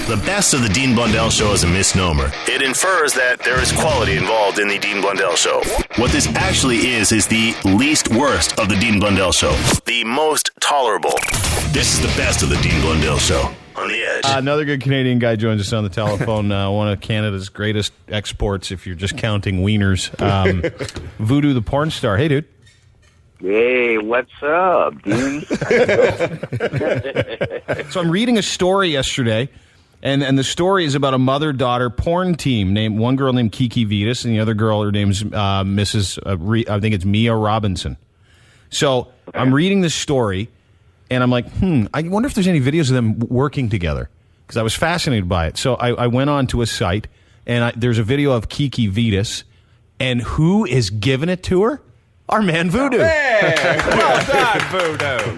The best of the Dean Blundell Show is a misnomer. It infers that there is quality involved in the Dean Blundell Show. What this actually is the least worst of the Dean Blundell Show. The most tolerable. This is the best of the Dean Blundell Show. On the Edge. Another good Canadian guy joins us on the telephone. One of Canada's greatest exports, if you're just counting wieners. Voodoo, the porn star. Hey, dude. Hey, what's up, dude? So I'm reading a story yesterday, and the story is about a mother-daughter porn team. One girl named Kiki Vitas, and the other girl, her name's Mrs. I think it's Mia Robinson. So I'm reading this story, and I'm like, I wonder if there's any videos of them working together, because I was fascinated by it. So I went on to a site, and there's a video of Kiki Vitas, and who is giving it to her? Our man Voodoo. Hey, well done, Voodoo.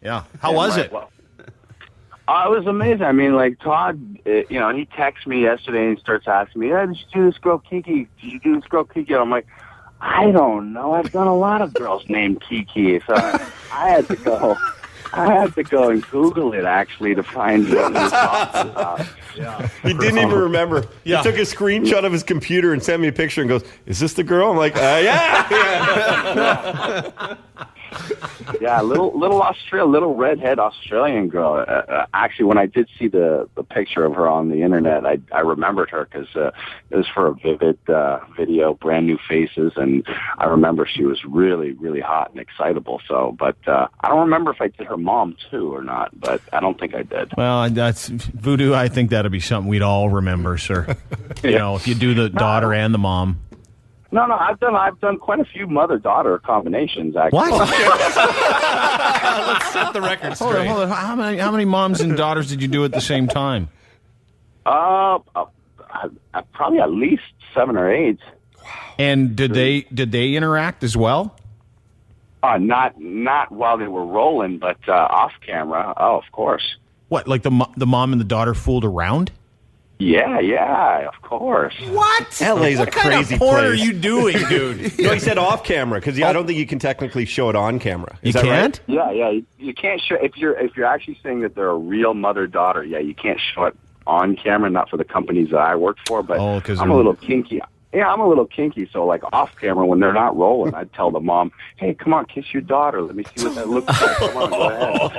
Yeah. How was it? Well, it was amazing. I mean, like, Todd, he texted me yesterday and starts asking me, hey, did you do this girl Kiki? Did you do this girl Kiki? And I'm like, I don't know. I've done a lot of girls named Kiki. So I had to go and Google it, actually, to find what he was talking about. Yeah. He didn't even remember. He took a screenshot of his computer and sent me a picture and goes, is this the girl? I'm like, yeah. Yeah, little redhead Australian girl. Actually, when I did see the picture of her on the internet, I remembered her because it was for a Vivid video, brand new faces, and I remember she was really, really hot and excitable. So, but I don't remember if I did her mom too or not, but I don't think I did. Well, that's Voodoo. I think that'd be something we'd all remember, sir. You know, if you do the daughter and the mom. No, I've done quite a few mother-daughter combinations, actually. What? Let's set the record straight. Hold on. How many moms and daughters did you do at the same time? Probably at least 7 or 8. And did they interact as well? Not while they were rolling, but off camera. Oh, of course. What? Like the mom and the daughter fooled around? Yeah, of course. What? LA's a crazy porn place. are you doing, dude? No, he said off camera because I don't think you can technically show it on camera. You can't? Right? Yeah. You can't show if you're actually saying that they're a real mother-daughter. Yeah, you can't show it on camera. Not for the companies that I work for, but I'm a little kinky. Yeah, I'm a little kinky, so like off camera when they're not rolling, I'd tell the mom, "Hey, come on, kiss your daughter. Let me see what that looks like. Come on, go ahead."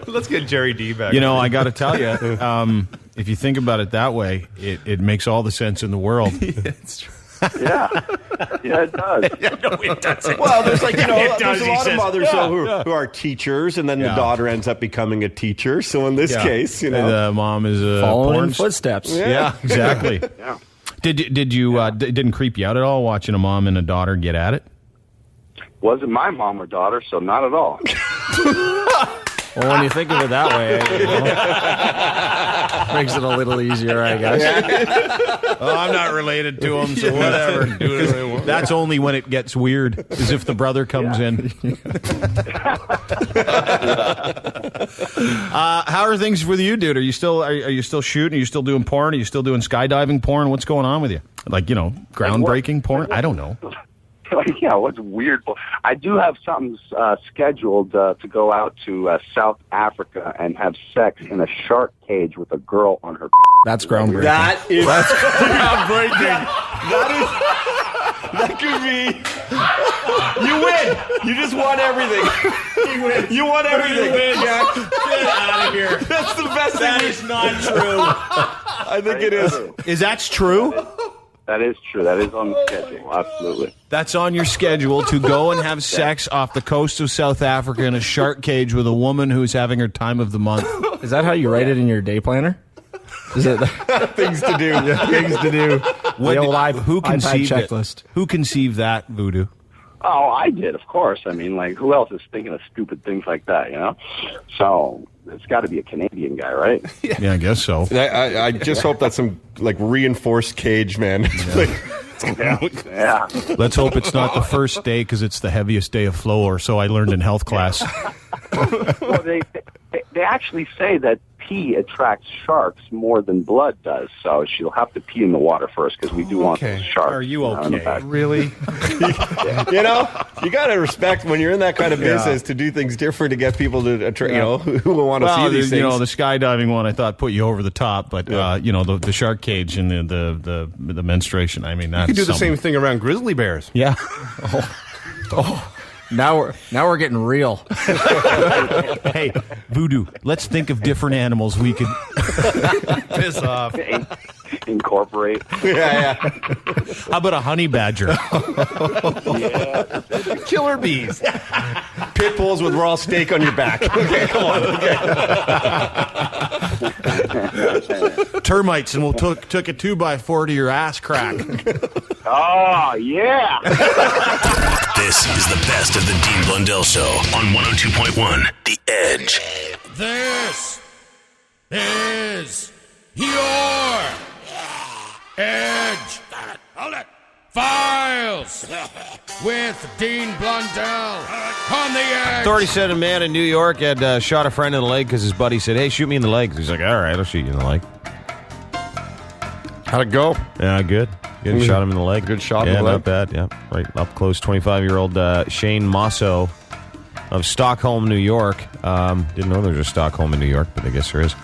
Let's get Jerry D back. You know, I got to tell you, if you think about it that way, it makes all the sense in the world. It's true. Yeah, it does. No, it doesn't. Well, there's like, It there's does, a he lot of says. mothers who are teachers, and then the daughter ends up becoming a teacher. So in this case, the mom is a following porn in footsteps. Yeah, exactly. Yeah. Did you didn't creep you out at all watching a mom and a daughter get at it? Wasn't my mom or daughter, so not at all. Well, when you think of it that way, makes it a little easier, I guess. Oh, I'm not related to him, so whatever. That's only when it gets weird, as if the brother comes in. How are things with you, dude? Are you still shooting? Are you still doing porn? Are you still doing skydiving porn? What's going on with you? Like, groundbreaking porn? I don't know. Yeah, what's weird? I do have something scheduled to go out to South Africa and have sex in a shark cage with a girl on her. That's groundbreaking. That's Groundbreaking. That could be. You win. You just won everything. You won everything. Jack. Get out of here. That's the best thing. That is not true. I think it is. Is that true? That is true. That is on the schedule. Absolutely. That's on your schedule to go and have sex off the coast of South Africa in a shark cage with a woman who's having her time of the month. Is that how you write it in your day planner? Is it Things to do. things to do? Who conceived iPad it? checklist. Who conceived that, Voodoo? Oh, I did, of course. I mean, like, who else is thinking of stupid things like that, So it's got to be a Canadian guy, right? Yeah, I guess so. I just hope that's some reinforced cage, man. Yeah. Let's hope it's not the first day because it's the heaviest day of flow, or so I learned in health class. Well, they actually say that pee attracts sharks more than blood does, so she'll have to pee in the water first because we do want those sharks. Are you okay? Really? You know, you got to respect when you're in that kind of business to do things different to get people to, who will want to see these things. You know, the skydiving one I thought put you over the top, but the shark cage and the menstruation. I mean, that's you can do the same thing around grizzly bears. Yeah. Now we're getting real. Hey, Voodoo, let's think of different animals we could Piss off. Incorporate. Yeah. How about a honey badger? Yeah. Killer bees. Pit bulls with raw steak on your back. Okay, come on. Okay. Termites, and we'll took a 2x4 to your ass crack. Oh, yeah. This is the best of the Dean Blundell Show on 102.1 The Edge. This is your Edge. Hold it. Files with Dean Blundell on the Edge. Authorities said a man in New York had shot a friend in the leg because his buddy said, "Hey, shoot me in the leg." He's like, "All right, I'll shoot you in the leg." How'd it go? Yeah, good. Good. Shot him in the leg. Good shot in the Not leg. bad. Yeah, right up close. 25-year-old Shane Mosso of Stockholm, New York. Didn't know there was a Stockholm in New York, but I guess there is.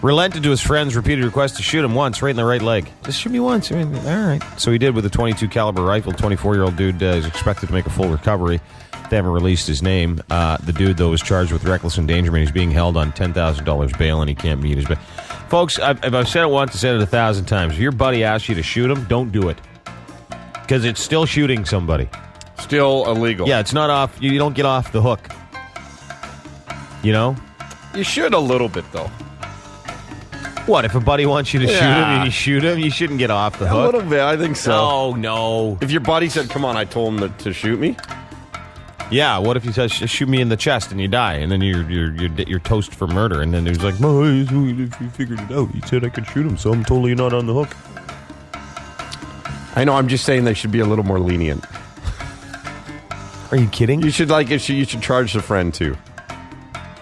Relented to his friend's repeated request to shoot him once, right in the right leg. Just shoot me once. I mean, all right. So he did with a .22 caliber rifle. 24-year-old dude is expected to make a full recovery. They haven't released his name. The dude, though, was charged with reckless endangerment. He's being held on $10,000 bail, and he can't meet his bail. Folks, I've said it once, I said it 1,000 times. If your buddy asks you to shoot him, don't do it. Because it's still shooting somebody. Still illegal. Yeah, it's not off. You don't get off the hook. You know? You should a little bit, though. What, if a buddy wants you to shoot him and you shoot him, you shouldn't get off the hook? A little bit, I think so. No. If your buddy said, "Come on," I told him to shoot me. Yeah, what if he says, "Shoot me in the chest," and you die, and then you're toast for murder, and then he's like, "No, you figured it out. He said I could shoot him, so I'm totally not on the hook." I know. I'm just saying they should be a little more lenient. Are you kidding? You should you should charge the friend too.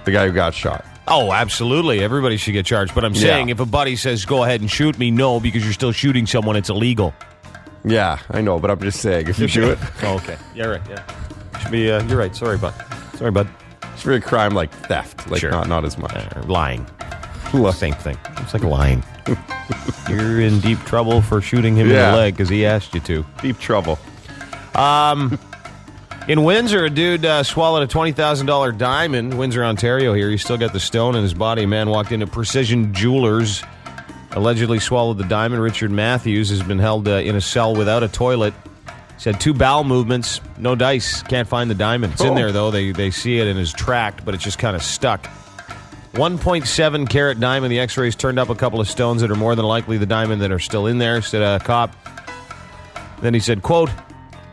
The guy who got shot. Oh, absolutely. Everybody should get charged. But I'm saying if a buddy says, "Go ahead and shoot me," no, because you're still shooting someone. It's illegal. Yeah, I know, but I'm just saying if you do it. Oh, okay. Yeah, right. Yeah. Should be, you're right. Sorry, bud. It's for a crime like theft, like not as much. Lying. Same thing. It's like lying. You're in deep trouble for shooting him in the leg because he asked you to. Deep trouble. In Windsor, a dude swallowed a $20,000 diamond. Windsor, Ontario here. He still got the stone in his body. A man walked into Precision Jewelers, allegedly swallowed the diamond. Richard Matthews has been held in a cell without a toilet. He's had 2 bowel movements, no dice. Can't find the diamond. It's in there, though. They see it and it's tracked, but it's just kind of stuck. 1.7 carat diamond. The x-rays turned up a couple of stones that are more than likely the diamond that are still in there, said a cop. Then he said, quote,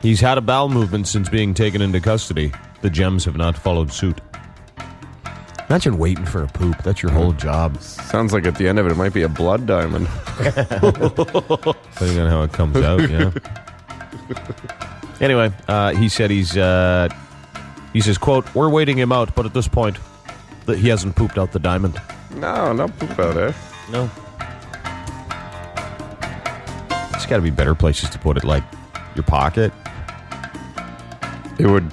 "He's had a bowel movement since being taken into custody. The gems have not followed suit." Imagine waiting for a poop. That's your whole job. Sounds like at the end of it might be a blood diamond. Depending on how it comes out, yeah. Anyway, he said he says, quote, "We're waiting him out, but at this point, he hasn't pooped out the diamond." No, not poop out there. No. There's got to be better places to put it, like your pocket. It would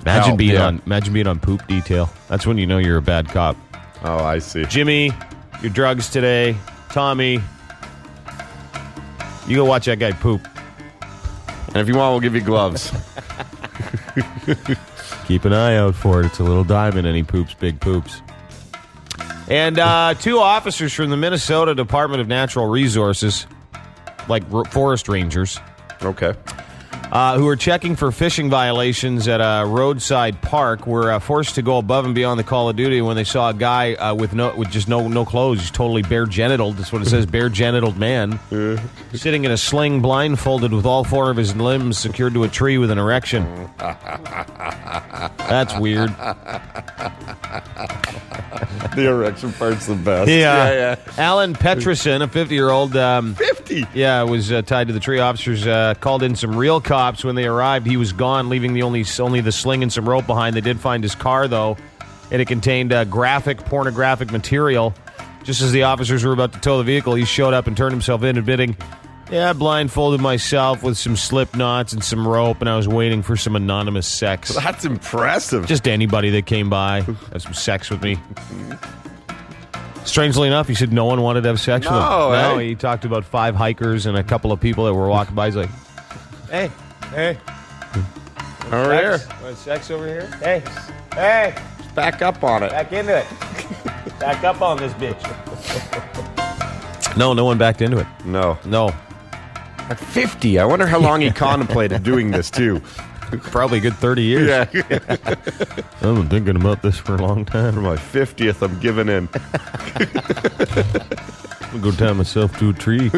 imagine being on poop detail. That's when you know you're a bad cop. Oh, I see. Jimmy, your drugs today. Tommy, you go watch that guy poop. And if you want, we'll give you gloves. Keep an eye out for it. It's a little diamond, and he poops big poops. And 2 officers from the Minnesota Department of Natural Resources, like forest rangers, Okay. who were checking for fishing violations at a roadside park, were forced to go above and beyond the call of duty when they saw a guy with just no clothes. He's totally bare genitaled. That's what it says, bare genitaled man, sitting in a sling, blindfolded, with all 4 of his limbs secured to a tree with an erection. That's weird. The erection part's the best. Yeah. Alan Peterson, a 50-year-old. 50? Yeah, was tied to the tree. Officers called in some real cops. When they arrived, he was gone, leaving only the sling and some rope behind. They did find his car, though. and it contained pornographic material. Just as the officers were about to tow the vehicle, he showed up and turned himself in, admitting, I blindfolded myself with some slip knots and some rope, and I was waiting for some anonymous sex. That's impressive. Just anybody that came by, have some sex with me. Strangely enough, he said no one wanted to have sex with him. No, he talked about 5 hikers and a couple of people that were walking by. He's like, hey. Over here. Want sex over here? Hey. Back up on it. Back into it. Back up on this bitch. No one backed into it. No. At 50, I wonder how long he contemplated doing this, too. Probably a good 30 years. Yeah. I've been thinking about this for a long time. For my 50th, I'm giving in. I'm going to go tie myself to a tree,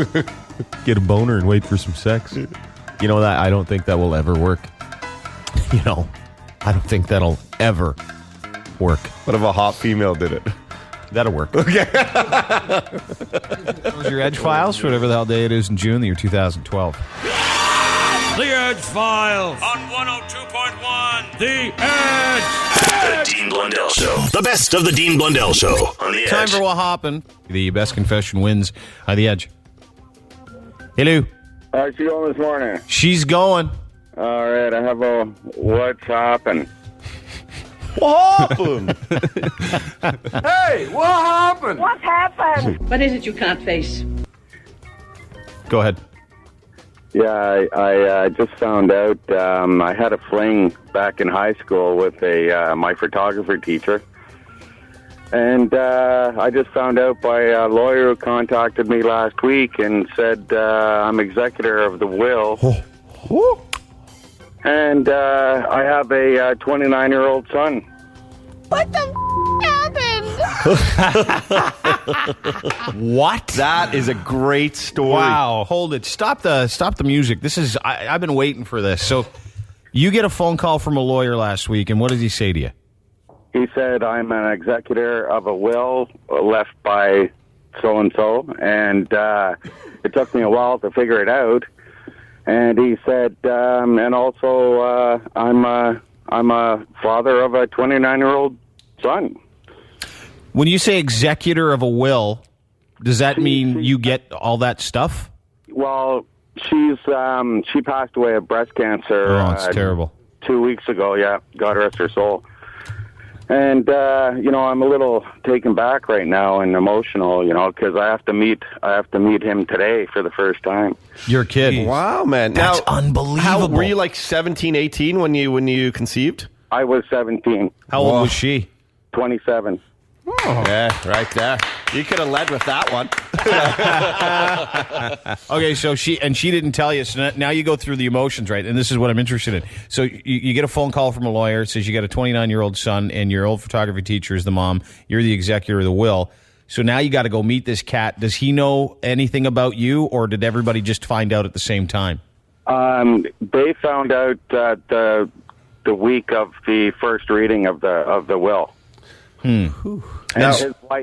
get a boner, and wait for some sex. You know that? I don't think that will ever work. I don't think that'll ever work. What if a hot female did it? That'll work. Okay. That was your Edgefiles, whatever the hell day it is in June, the year 2012. The Edgefiles on 102.1 The Edge. The Dean Blundell Show. The best of the Dean Blundell Show on The Edge. Time for what happened. The best confession wins on The Edge. Hello. How's she going this morning? She's going. All right, I have a what's happened. What happened? Hey, what happened? What happened? What is it you can't face? Go ahead. Yeah, I just found out I had a fling back in high school with my photography teacher. And I just found out by a lawyer who contacted me last week and said I'm executor of the will. And I have a 29-year-old son. What the happened? What? That is a great story. Wow. Hold it. Stop the music. This is I've been waiting for this. So you get a phone call from a lawyer last week, and what does he say to you? He said I'm an executor of a will left by so-and-so, and it took me a while to figure it out. And he said, and also I'm a father of a 29-year-old son. When you say executor of a will, does that mean you get all that stuff? Well, she passed away of breast cancer. Oh, it's terrible. 2 weeks ago, yeah. God rest her soul. And I'm a little taken back right now and emotional, because I have to meet him today for the first time. Your kid. Wow, man. That's unbelievable. Were you like 17, 18 when you conceived? I was 17. How old was she? 27. Oh. Yeah, right there. You could have led with that one. Okay, so she didn't tell you, so now you go through the emotions, right? And this is what I'm interested in. So you get a phone call from a lawyer. It says you got a 29-year-old son, and your old photography teacher is the mom. You're the executor of the will. So now you got to go meet this cat. Does he know anything about you, or did everybody just find out at the same time? They found out the week of the first reading of the will. And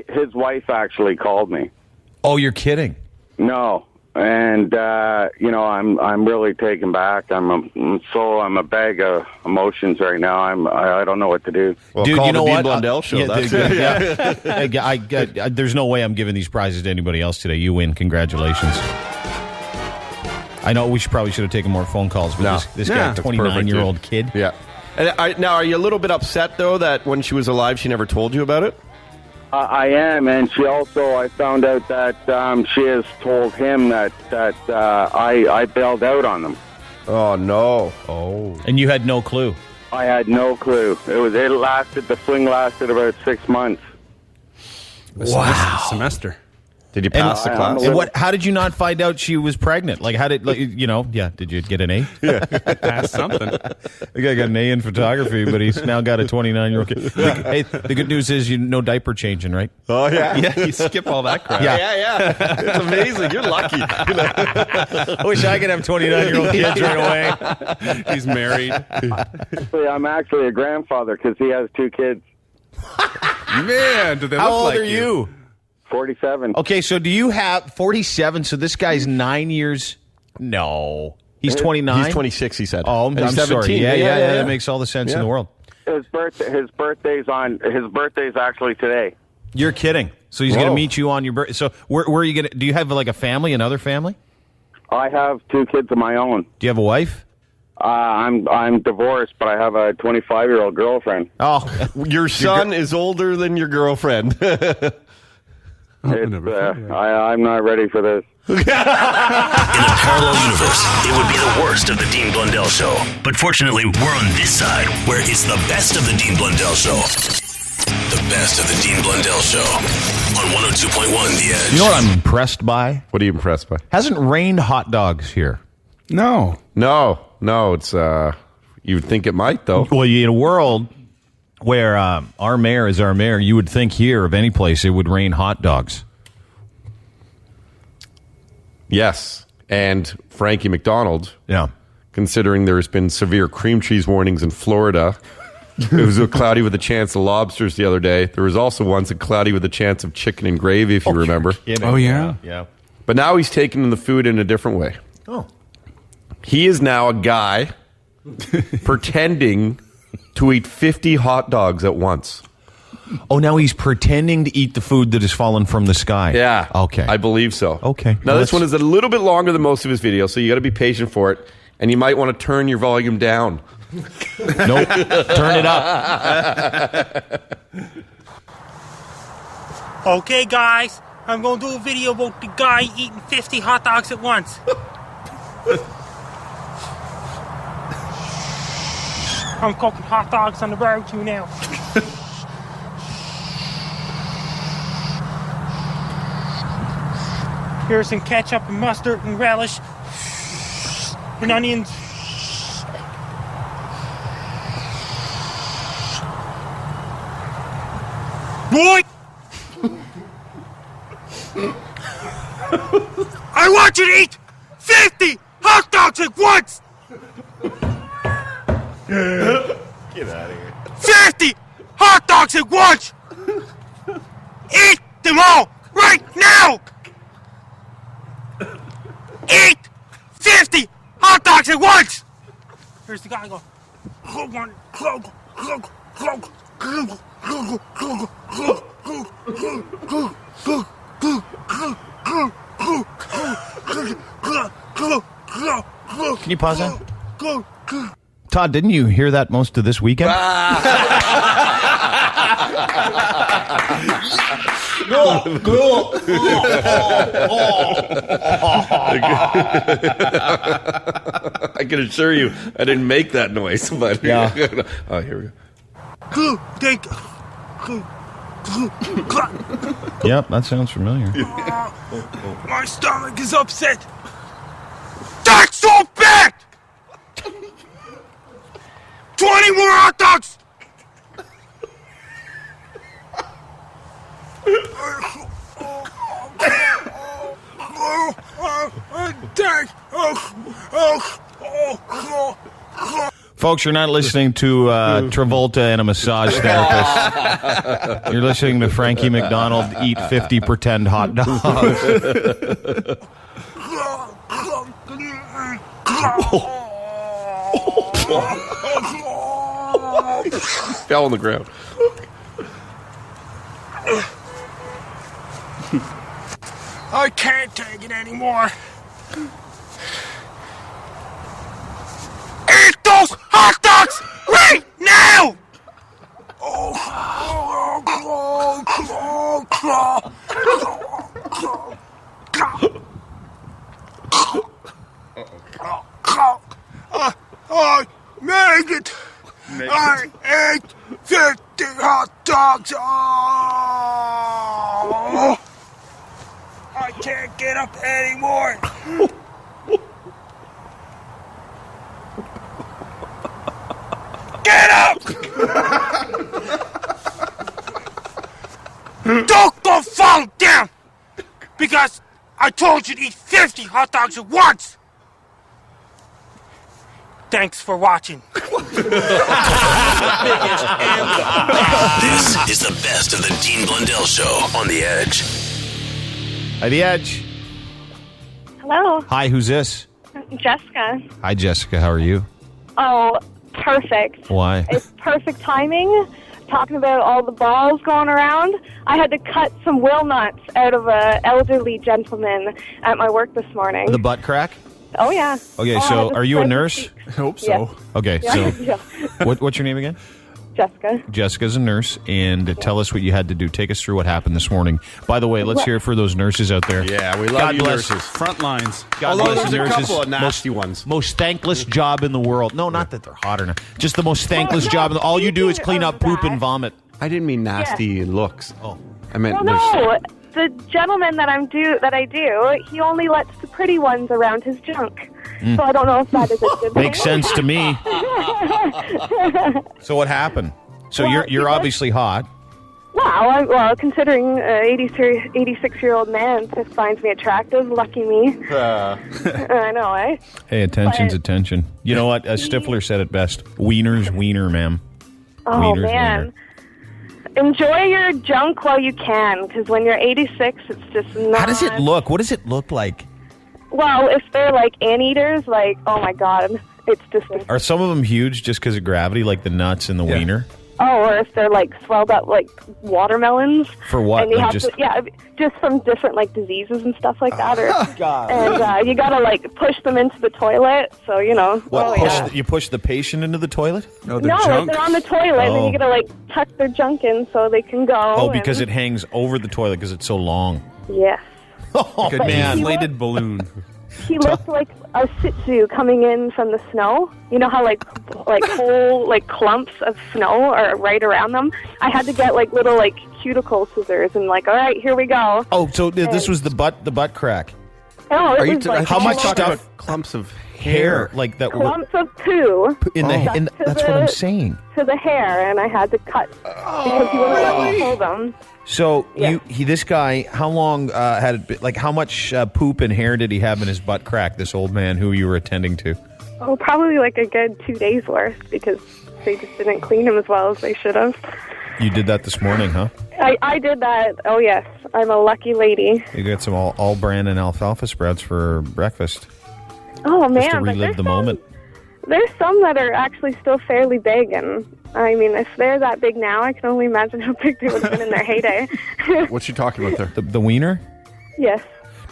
his wife actually called me. Oh, you're kidding? No, and I'm really taken back. I'm a bag of emotions right now. I don't know what to do. Well, dude, call you know the Dean what? Blundell Show. Yeah. There's no way I'm giving these prizes to anybody else today. You win. Congratulations. I know we probably should have taken more phone calls, but this guy, 29-year-old kid. Yeah. And now, are you a little bit upset, though, that when she was alive, she never told you about it? I am, and I found out that she has told him that I bailed out on them. Oh, no. Oh. And you had no clue? I had no clue. The fling lasted about 6 months. Wow. Semester. Did you pass the class? And how did you not find out she was pregnant? Like, how did, did you get an A? Yeah. Pass something. The guy got an A in photography, but he's now got a 29-year-old kid. Hey, the good news is no diaper changing, right? Oh, yeah. Yeah, you skip all that crap. Yeah. It's amazing. You're lucky. I wish I could have 29-year-old kids right away. He's married. I'm actually a grandfather because he has 2 kids. Man, do they How look old like are you? 47. Okay, so do you have 47? So this guy's 9 years. No, he's 29. He's 26. He said. Oh, I'm sorry. Yeah, that makes all the sense in the world. His birthday's actually today. You're kidding. So he's going to meet you on your birthday. So where are you going to? Do you have like a family, another family? I have 2 kids of my own. Do you have a wife? I'm divorced, but I have a 25-year-old girlfriend. Oh, your son is older than your girlfriend. I'm not ready for this. In a parallel universe, it would be the worst of the Dean Blundell Show. But fortunately, we're on this side, where it's the best of the Dean Blundell Show. The best of the Dean Blundell Show on 102.1 The Edge. You know what I'm impressed by? What are you impressed by? Hasn't rained hot dogs here. No, it's, you'd think it might, though. Well, in a world where our mayor is our mayor, you would think here of any place it would rain hot dogs. Yes, and Frankie McDonald, Yeah. considering there's been severe cream cheese warnings in Florida. It was cloudy with a chance of lobsters the other day. There was also once a cloudy with a chance of chicken and gravy, if you remember. Oh, yeah? Yeah. But now he's taking the food in a different way. Oh. He is now a guy pretending to eat 50 hot dogs at once. Oh, now he's pretending to eat the food that has fallen from the sky. Yeah. Okay. I believe so. Okay. Now, this one is a little bit longer than most of his videos, so you got to be patient for it. And you might want to turn your volume down. Nope. Turn it up. Okay, guys. I'm going to do a video about the guy eating 50 hot dogs at once. I'm cooking hot dogs on the barbecue now. Here's some ketchup and mustard and relish and onions. Boy! I want you to eat 50 hot dogs at once! Get out of here. 50 hot dogs at once! Eat them all right now! Eat 50 hot dogs at once! Here's the guy go. Can you pause that? Todd, didn't you hear that most of this weekend? I can assure you, I didn't make that noise, but Yeah. Oh, here we go. Yep, that sounds familiar. My stomach is upset. That's so bad! 20 more hot dogs! Folks, you're not listening to Travolta and a massage therapist. You're listening to Frankie McDonald eat 50 pretend hot dogs. Fell on the ground. I can't take it anymore. Eat those hot dogs right now! I made it. I ate 50 hot dogs. Oh, I can't get up anymore. Get up! Don't go fall down! Because I told you to eat 50 hot dogs at once! Thanks for watching. This is the best of the Dean Blundell Show on The Edge. Hi, The Edge. Hello, Hi, who's this? Jessica. Hi, Jessica. How are you? Oh, perfect. Why? It's perfect timing. Talking about all the balls going around, I had to cut some wheel nuts out of an elderly gentleman at my work this morning. The butt crack? Oh, yeah. Okay, I so had to are you a split nurse? the cheeks. I hope so. Yes. Okay, Yeah. so Yeah. what's your name again? Jessica. Jessica's a nurse, and tell us what you had to do. Take us through what happened this morning. By the way, let's hear it for those nurses out there. Yeah, we love God you bless. nurses. Front lines. God Although bless there's a nurses. couple of nasty ones. Most thankless job in the world. No, not that they're hot or not. Just the most thankless job. All you do is clean up poop and vomit. I didn't mean nasty in looks. Oh, I meant Well, no, the gentleman that I do, he only lets the pretty ones around his junk. So I don't know if that is a good thing. makes sense to me. So what happened? So Well, you're obviously hot. Well, considering an 86-year-old man finds me attractive, lucky me. I know, eh? Hey, attention's But- attention. You know what? Stifler said it best. Wiener's wiener, ma'am. Oh, Wiener's man. wiener. Enjoy your junk while you can, because when you're 86, it's just not... How does it look? What does it look like? Well, if they're like anteaters, like, oh my God, it's just... Are some of them huge just because of gravity, like the nuts and the wiener? Oh, or if they're like swelled up like watermelons. For what? And you Like have just- to, just from different like diseases and stuff like that. Or, God. And you gotta like push them into the toilet. So you know. What? Oh, You push the patient into the toilet? No, No, if they're on the toilet, and then Oh. you gotta like tuck their junk in so they can go. Oh, because and, it hangs over the toilet because it's so long. Yes. Oh, Good man. inflated balloon. He looked like a Shih Tzu coming in from the snow. You know how like whole like clumps of snow are right around them. I had to get like little like cuticle scissors and like, all right, here we go. Oh, so this was the butt crack. Oh, it Are you was like how much all stuff? over. clumps of Hair like that. Clumps of poo In the, that's what I'm saying. to the hair, and I had to cut because he wouldn't let me pull them. So Yeah. this guy, how long had it been, like how much poop and hair did he have in his butt crack? This old man who you were attending to. Oh, probably like a good 2 days worth because they just didn't clean him as well as they should have. You did that this morning, huh? I did that. Oh yes, I'm a lucky lady. You got some all bran and alfalfa sprouts for breakfast. Oh man, Just to but relive there's the moment. There's some that are actually still fairly big, and I mean, if they're that big now, I can only imagine how big they would have been in their heyday. What's she talking about there? The wiener? Yes.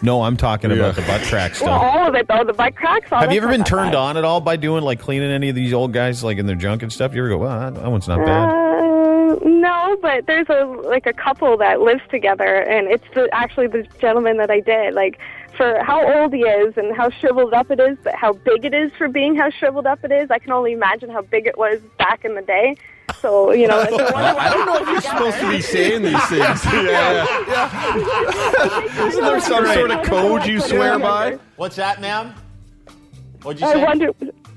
No, I'm talking about the butt crack Well, stuff. all of it though. The butt cracks. All Have you that's ever been not that turned bad. on at all by doing like cleaning any of these old guys like in their junk and stuff? You ever go, well, that one's not bad. No, but there's a couple that lives together, and it's actually the gentleman that I did. Like, for how old he is and how shriveled up it is, but how big it is for being how shriveled up it is, I can only imagine how big it was back in the day. So, you know, it's a wonder I don't know if you're supposed to be saying these things. Isn't there some sort of code you swear by? What's that, ma'am? What'd you I say?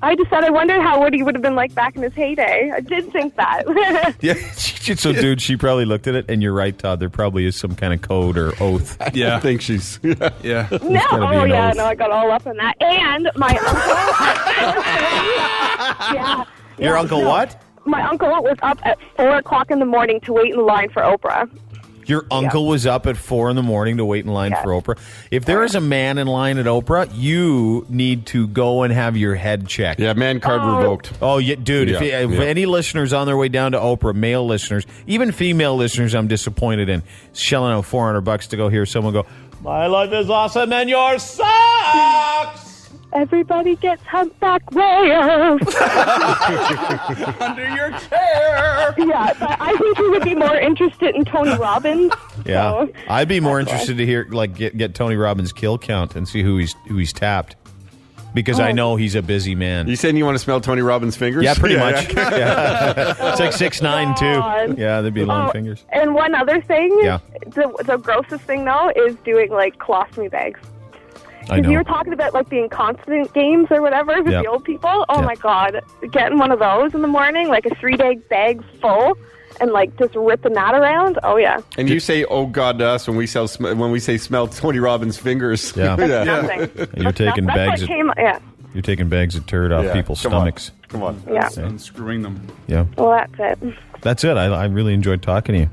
I wonder how Woody would have been like back in his heyday. I did think that. Yeah. So, dude, she probably looked at it, and you're right, Todd. There probably is some kind of code or oath. I think she's. Yeah. No, gotta be an oath. no, I got all up on that. And my uncle. yeah. Your uncle what? My uncle was up at 4 o'clock in the morning to wait in line for Oprah. Your uncle was up at 4 a.m. to wait in line for Oprah. If there is a man in line at Oprah, you need to go and have your head checked. Yeah, man card revoked. Oh, yeah, dude. Yeah, if yeah. any listeners on their way down to Oprah, male listeners, even female listeners, I'm disappointed in shelling out $400 to go hear someone go, "My life is awesome and yours sucks." Everybody gets humpback whales. Under your chair. Yeah, but I think he would be more interested in Tony Robbins. Yeah, So, I'd be more that's why. interested to hear get Tony Robbins' kill count and see who he's tapped, because I Oh. know he's a busy man. You saying you want to smell Tony Robbins' fingers? Yeah, pretty much. Yeah. It's like 6'9" too. God. Yeah, they'd be long Oh, fingers. And one other thing, Yeah. the grossest thing though is doing like colostomy bags. I know. You were talking about like the incontinent games or whatever with Yep. the old people. Oh Yep. my God, getting one of those in the morning, like a 3-day bag full, and like just ripping that around. Oh yeah. And you say, "Oh God," to us when we say smell Tony Robbins' fingers. Yeah. That's nothing. And you're taking That's bags what of came. Yeah. you're taking bags of turd off Yeah, people's come on. stomachs. Come on. Yeah. Unscrewing them. Yeah, Well, that's it. that's it. I really enjoyed talking to you.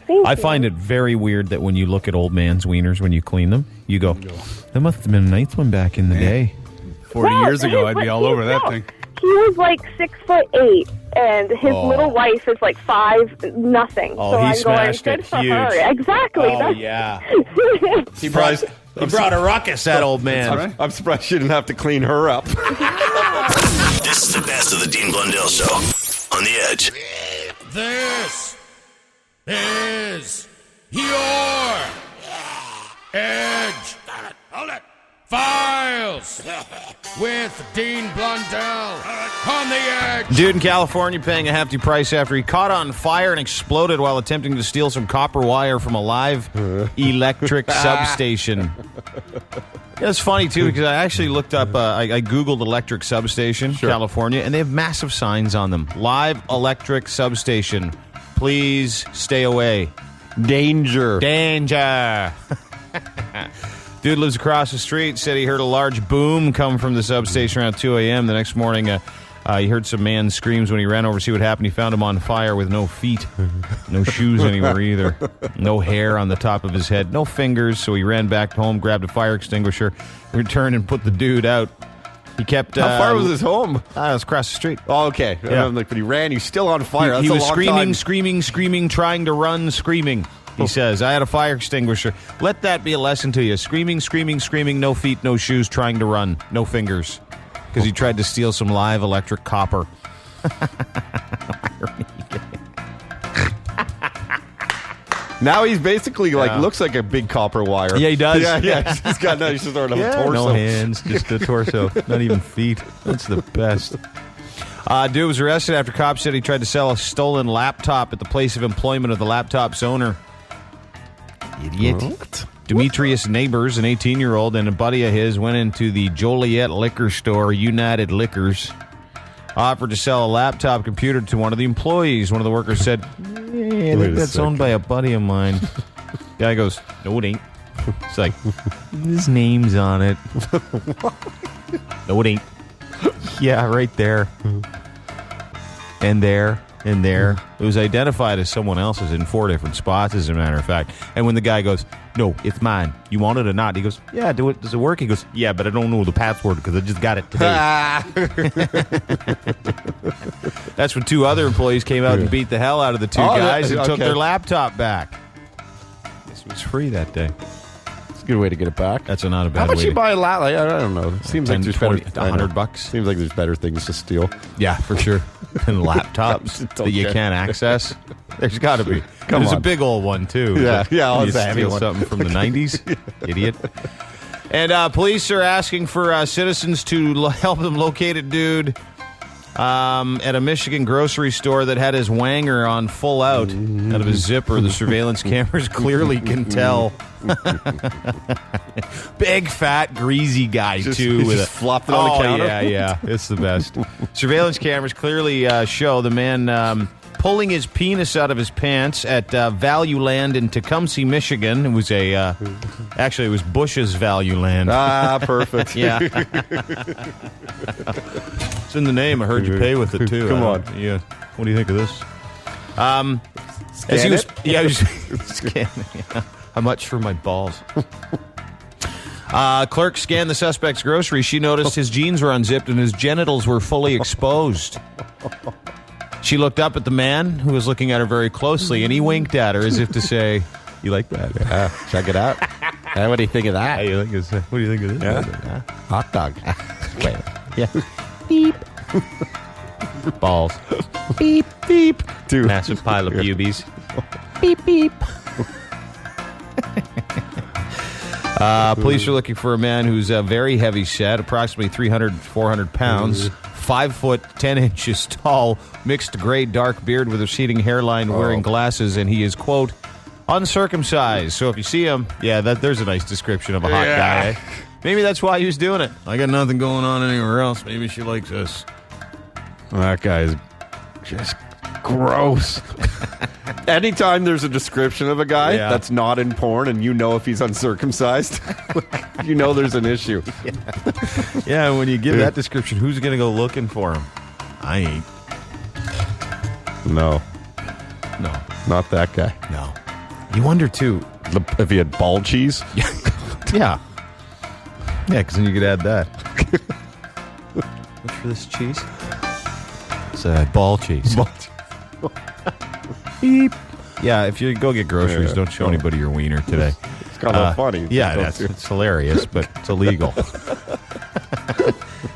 Thank I you. find it very weird that when you look at old man's wieners when you clean them, you go, "That must have been a nice one back in the day." 40 Well, years ago, I'd be but all over that no, thing. He was like 6'8", and his little wife is like 5'0". Oh, so he I'm smashed going, it good for huge. her. Exactly. Oh, That's- yeah. He brought a ruckus, that old man. I'm surprised she didn't have to clean her up. This is the best of the Dean Blundell Show on the Edge. This is your Edge. Hold it. Files with Dean Blundell on the Edge. Dude in California paying a hefty price after he caught on fire and exploded while attempting to steal some copper wire from a live electric substation. Yeah, it's funny, too, because I actually looked up, I Googled electric substation, California, and they have massive signs on them. Live electric substation. Please stay away. Danger. Danger. Dude lives across the street, said he heard a large boom come from the substation around 2 a.m. The next morning, he heard some man screams. When he ran over to see what happened, he found him on fire with no feet, no shoes anywhere either, no hair on the top of his head, no fingers. So he ran back home, grabbed a fire extinguisher, returned and put the dude out. He kept... How far was his home? It was across the street. Oh, okay. Yeah. I'm like, but he ran. He's still on fire. That's He a was long screaming, time. trying to run, screaming. He says, I had a fire extinguisher. Let that be a lesson to you. Screaming, no feet, no shoes, trying to run, no fingers. Because he tried to steal some live electric copper. Now he's basically looks like a big copper wire. Yeah, he does. Yeah. He's got he's just sort of a torso. No hands, just a torso. Not even feet. That's the best. Dude was arrested after cops said he tried to sell a stolen laptop at the place of employment of the laptop's owner. Idiot. What? Demetrius Neighbors, an 18-year-old, and a buddy of his went into the Joliet liquor store, United Liquors, offered to sell a laptop computer to one of the employees. One of the workers said, I think that's owned by a buddy of mine. Guy goes, no, it ain't. It's like, his name's on it. No, it ain't. Yeah, right there. And there. It was identified as someone else's in 4 different spots, as a matter of fact. And when the guy goes, no, it's mine. You want it or not? He goes, yeah, does it work? He goes, yeah, but I don't know the password because I just got it today. That's when 2 other employees came out and beat the hell out of the 2 guys and took their laptop back. This was free that day. It's a good way to get it back. That's not a bad way. How much you buy a laptop? I don't know. It seems like there's $100. Seems like there's better things to steal. Yeah, for sure. And laptops that you can't access. There's got to be. There's a big old one, too. Yeah. You steal something from the 90s? Idiot. And police are asking for citizens to help them locate a dude at a Michigan grocery store that had his wanger on full out of his zipper. The surveillance cameras clearly can tell. Big, fat, greasy guy, too. Just flopped it on the counter. Yeah. It's the best. Surveillance cameras clearly show the man pulling his penis out of his pants at Value Land in Tecumseh, Michigan. It was actually, it was Bush's Value Land. Ah, perfect. Yeah. It's in the name. I heard you pay with it, too. Come on. Yeah. What do you think of this? Scan it? Yeah, he was scanning. Yeah. How much for my balls? Clerk scanned the suspect's groceries. She noticed his jeans were unzipped and his genitals were fully exposed. She looked up at the man, who was looking at her very closely, and he winked at her as if to say, you like that? Check it out. What do you think of that? What do you think of this? Yeah. Hot dog. Wait. Yeah. Beep. Balls. Beep, beep. Dude. Massive pile of boobies. Beep, beep. Police are looking for a man who's very heavy set, approximately 300, 400 pounds, 5 foot, 10 inches tall, mixed gray dark beard with a receding hairline, wearing glasses, and he is, quote, uncircumcised. So if you see him, there's a nice description of a hot guy. Eh? Maybe that's why he was doing it. I got nothing going on anywhere else. Maybe she likes us. That guy's just gross. Anytime there's a description of a guy that's not in porn and you know if he's uncircumcised, you know there's an issue. Yeah, when you give that description, who's going to go looking for him? I ain't. No. Not that guy. No. You wonder, too. If he had ball cheese? Yeah. Yeah, because then you could add that. Much for this cheese? It's ball cheese. Beep. Yeah, if you go get groceries, don't show anybody your wiener today. It's kind of funny. Yeah, it's hilarious, but it's illegal.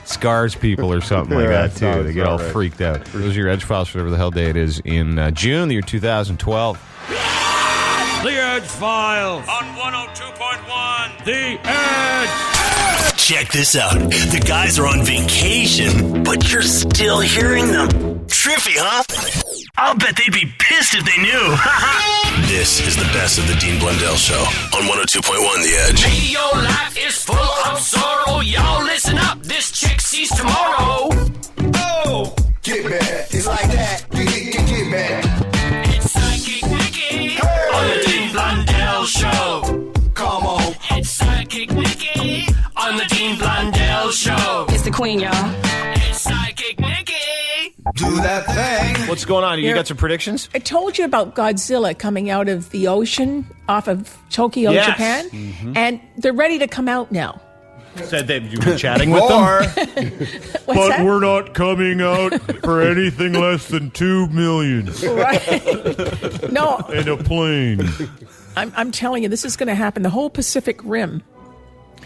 Scars people or something like that, too. They get all freaked out. Those are your Edgefiles for whatever the hell day it is in June, the year 2012. The Edgefiles on 102.1 The Edge. Check this out. The guys are on vacation, but you're still hearing them. Trippy, huh? I'll bet they'd be pissed if they knew. This is the best of the Dean Blundell Show on 102.1 The Edge. Radio life is full of sorrow. Y'all listen up. This chick sees tomorrow. Oh, get mad. It's like that. Get mad. It's Psychic Nikki on the Dean Blundell Show. Come on. It's Psychic Nikki on the Dean Blundell Show. It's the queen, y'all. It's Psychic Nikki. Do that thing. What's going on? You got some predictions? I told you about Godzilla coming out of the ocean off of Tokyo, Yes. Japan. And they're ready to come out now. Said that you've been chatting with them? What's that? We're not coming out for anything less than $2 million. Right. No. And a plane. I'm telling you, this is going to happen. The whole Pacific Rim.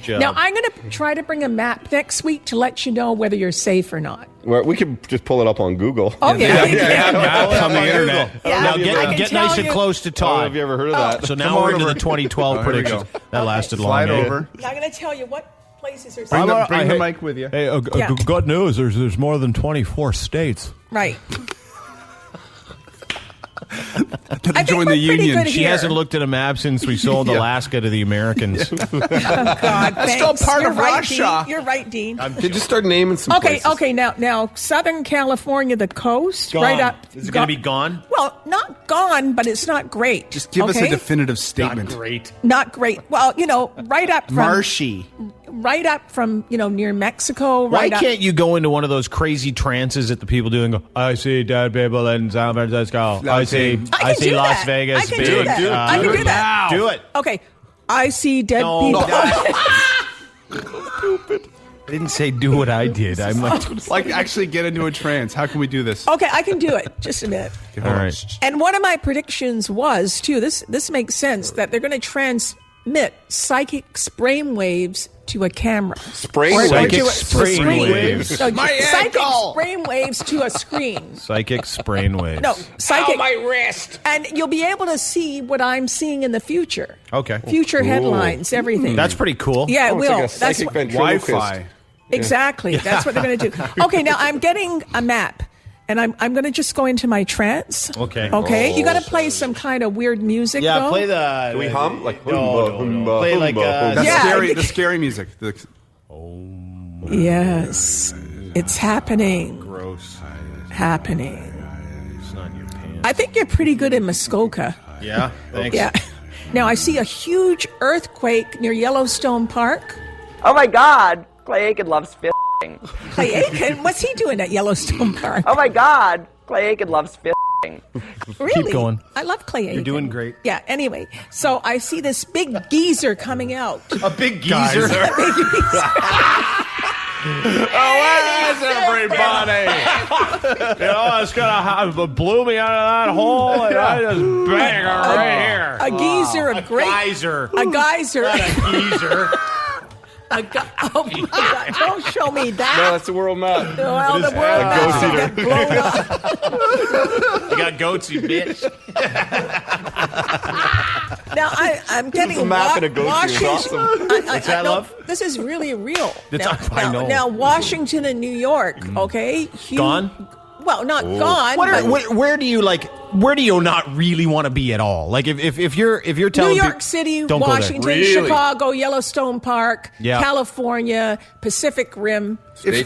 Job. Now, I'm going to try to bring a map next week to let you know whether you're safe or not. Well, we could just pull it up on Google. Oh, yeah. Maps on the internet. Yeah. Now I get can nice tell and you- close to Todd. Have you ever heard of that? So now we're into the 2012 here we predictions. go. That lasted long. Slide eh? over. Now, I'm going to tell you what places are Bring safe. the mic with you. Hey, Yeah. good news. There's more than 24 states. Right. To I think join we're the pretty union. good She here. hasn't looked at a map since we sold Alaska to the Americans. Oh, God, That's still thanks. part You're of right, Russia. Dean. You're right, Dean. Could you start naming some places? Okay. Now, Southern California, the coast, Gone. right up. Is it going to be gone? Well, not gone, but it's not great. Just give us a okay? definitive statement. Not great. Not great. Well, right up from Marshy. right up from near Mexico. Why Right up. can't you go into one of those crazy trances that the people do and go, I see dead people in San Francisco. I see I can do Las that. Vegas. I can big, do that. I can do that. Do it. Okay. I see dead No, people. Stupid. I didn't say do what I did. I'm Like, actually get into a trance. How can we do this? Okay, I can do it. Just a minute. all right. And one of my predictions was too. This makes sense that they're going to transmit psychic brainwaves to a camera. Brainwaves? Psychic to a screen. brainwaves. No, My psychic ankle. brainwaves to a screen. Psychic brainwaves. No, psychic. my wrist. And you'll be able to see what I'm seeing in the future. Okay. Future headlines, everything. That's pretty cool. Yeah, it It's will. like a That's psychic what, ventriloquist. Wi-Fi. exactly. That's what they're going to do. Okay, now I'm getting a map. And I'm going to just go into my trance. Okay. Okay. You got to play some kind of weird music, Yeah, though. play the... Can we hum? Like, No. Play like... That's Yeah. scary. The scary music. Yes. It's happening. Gross. Happening. It's not in your pants. I think you're pretty good in Muskoka. Yeah? Thanks. Yeah. Now, I see a huge earthquake near Yellowstone Park. Oh my God, Clay Aiken loves fisting. Clay Aiken, what's he doing at Yellowstone Park? Oh my God, Clay Aiken loves fisting. Really? Keep going. I love Clay Aiken. You're doing great. Yeah, anyway. So I see this big geezer coming out. A big geezer. Oh, where's everybody? It's gonna blew me out of that hole, and I just bang her right here. A geezer, a great geyser. A geyser. Not a geezer. Oh my God! Don't show me that. No, that's the world map. Well, the world map's gonna get blown up. You got goats, you bitch. Now I'm getting a map and a goat Washington. is awesome. What's that, love? This is really real. I know. Now, Washington and New York. Okay, Gone? Well, not gone. Where do you not really want to be at all? Like if you're telling New York people, City, don't go there. Washington, Really? Chicago, Yellowstone Park, Yeah. California, Pacific Rim.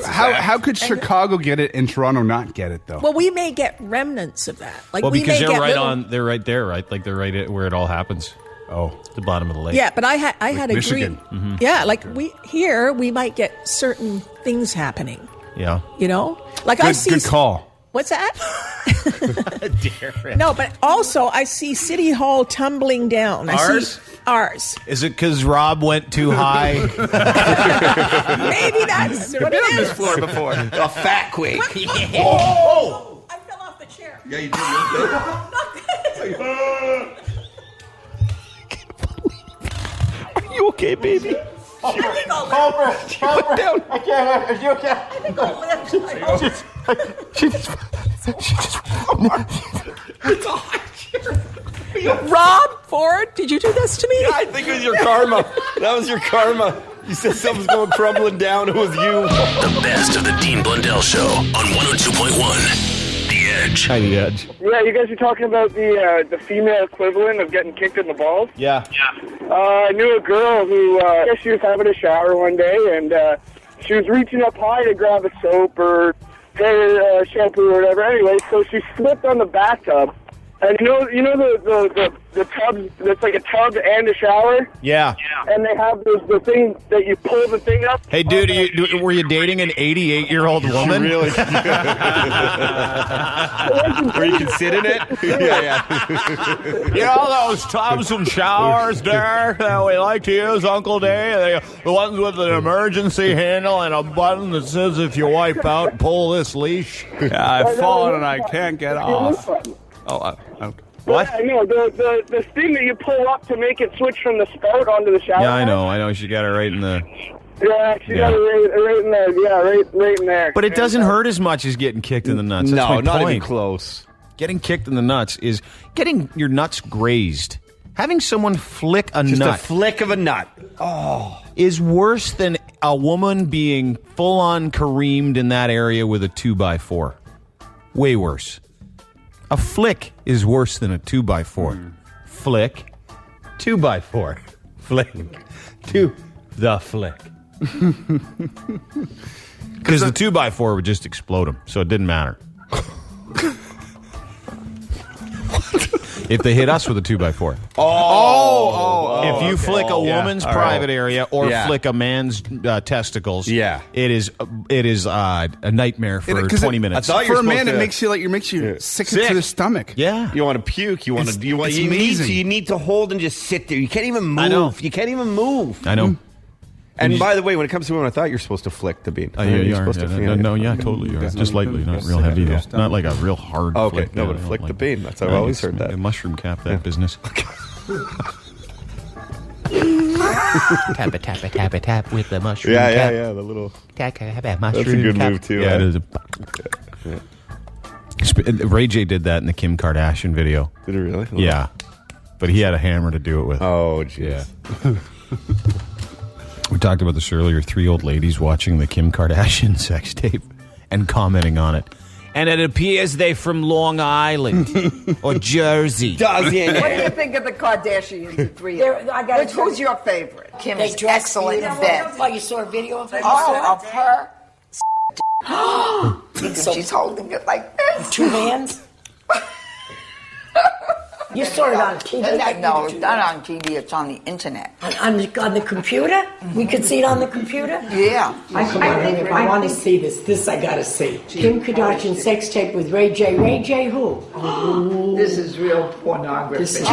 How could Chicago get it and Toronto not get it, though? Well, we may get remnants of that. Like Well, we because may they're get right little- on. They're right there, right? Like they're right at where it all happens. Oh, the bottom of the lake. Yeah, but I had agreed. Michigan. Mm-hmm. Yeah, like we might get certain things happening. Yeah. Like I see. Good call. What's that? No, but also I see City Hall tumbling down. Ours? ours. Is it because Rob went too high? Maybe that's what it is. Floor before. A fat quake. Oh! I fell off the chair. Yeah, you did. Are you okay, baby? I think I'll live. She went down. I can't. Is you okay? I think I'll live. Rob Ford, did you do this to me? Yeah, I think it was your karma. That was your karma. You said something's going crumbling down. It was you. The best of the Dean Blundell Show on 102.1. The Edge. Hi, The Edge. Yeah, you guys were talking about the female equivalent of getting kicked in the balls. Yeah. I knew a girl who, I guess she was having a shower one day, and she was reaching up high to grab a soap or hair shampoo or whatever. Anyway, so she slipped on the bathtub. And you know the tubs, it's like a tub and a shower? Yeah. And they have the thing that you pull the thing up. Hey, dude, were you dating an 88-year-old woman? Really? Where you can sit in it? Yeah. You know those tubs and showers there that we like to use, Uncle Day? The ones with an emergency handle and a button that says if you wipe out, pull this leash? Yeah, I've fallen and I can't get off. Oh, what? Yeah, I know. The thing that you pull up to make it switch from the spout onto the shower. Yeah, I know. She got it right in the... Yeah, she got it right in there. Yeah, right in there. But it doesn't hurt as much as getting kicked in the nuts. That's my not point. even close. Getting kicked in the nuts is getting your nuts grazed. Having someone flick a nut. Just a flick of a nut. Oh. Is worse than a woman being full-on careened in that area with a 2x4. Way worse. A flick is worse than a 2x4. Flick, 2x4. Flick, the flick. Because the 2x4 would just explode him, so it didn't matter. If they hit us with a 2x4. If you flick a woman's private area or flick a man's testicles, it is a nightmare for 20 minutes. For a man, it makes you sick to the stomach. Yeah, you want to puke. You need to hold and just sit there. You can't even move. I know. You can't even move. I know. And by the way, when it comes to women, I thought you're supposed to flick the bean. You are. Totally. You are. Just lightly, not real heavy. Not like a real hard flick. No, but flick the bean. That's how I've always heard that. Mushroom cap that business. Tap with the mushroom cap. Yeah, the little... mushroom That's a good move, too. Yeah, it is. Ray J did that in the Kim Kardashian video. Did he really? Yeah. But he had a hammer to do it with. Oh, jeez. Yeah. We talked about this earlier. 3 old ladies watching the Kim Kardashian sex tape and commenting on it. And it appears they're from Long Island or Jersey. What do you think of the Kardashians, the 3? Who's your favorite? Kim is excellent in bed. Oh, you saw a video of her? Oh, of her? So she's holding it like this. 2 hands? You saw it on TV? No, it's not on TV. It's on the internet. On the computer? We could see it on the computer? Yeah. I want to see this I got to see. Kim Kardashian sex tape with Ray J. Ray J who? This is real pornography. This is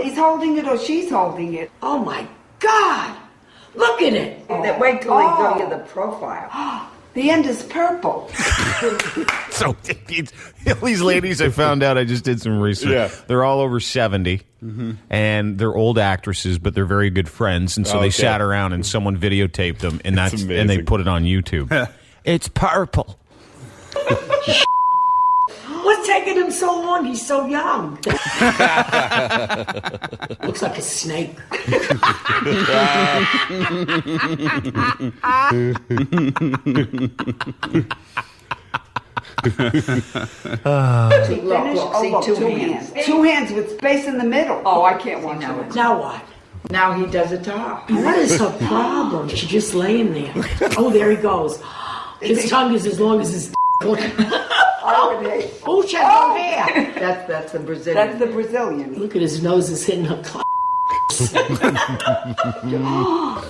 He's holding it or she's holding it. Oh, my God. Look at it. Wait till they go to the profile. The end is purple. So these ladies, I found out, I just did some research. Yeah. They're all over 70, and they're old actresses, but they're very good friends. And so they sat around and someone videotaped them, and and they put it on YouTube. It's purple. What's taking him so long? He's so young. Looks like a snake. Look, 2 hands. 2 hands with space in the middle. Oh, I can't watch it. Now what? Now he does it to her. What is her problem? She's just laying there. Oh, there he goes. His tongue is as long as his Oh, she has no hair. That's the Brazilian. That's the Brazilian. Look at his nose is hitting her.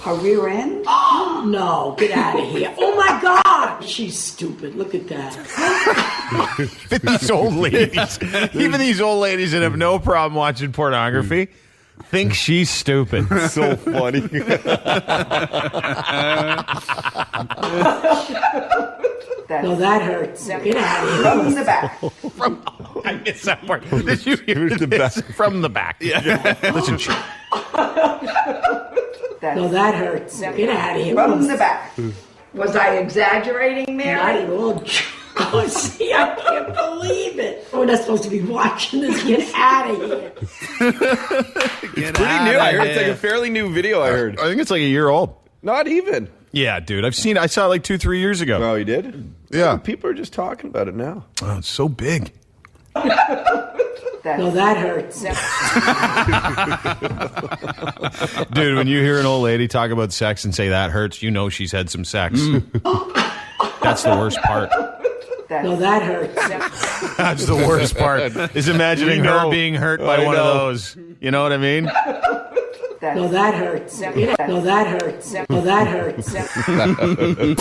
Her rear end? No, get out of here. Oh my God. She's stupid. Look at that. These old ladies, even these old ladies that have no problem watching pornography, think she's stupid. So funny. No, that hurts. Get out of here. From the back. I missed that part. Did you hear the this? back. From the back. Yeah. Listen, No, that hurts. Get out of here. From the back. Was I exaggerating, Not Mary? at all. Oh, see, I can't believe it. We're not supposed to be watching this. Get out of here. It's pretty new. I heard it's like a fairly new video. I heard. I think it's like a year old. Not even. Yeah, dude. I saw it like 2-3 years ago. Oh, you did? Yeah. People are just talking about it now. Oh, it's so big. No, that hurts. Dude, when you hear an old lady talk about sex and say that hurts, you know she's had some sex. That's the worst part. No, that hurts. That's the worst part, is imagining her being hurt by one of those. You know what I mean? No, that hurts. No, that hurts. No, that hurts. The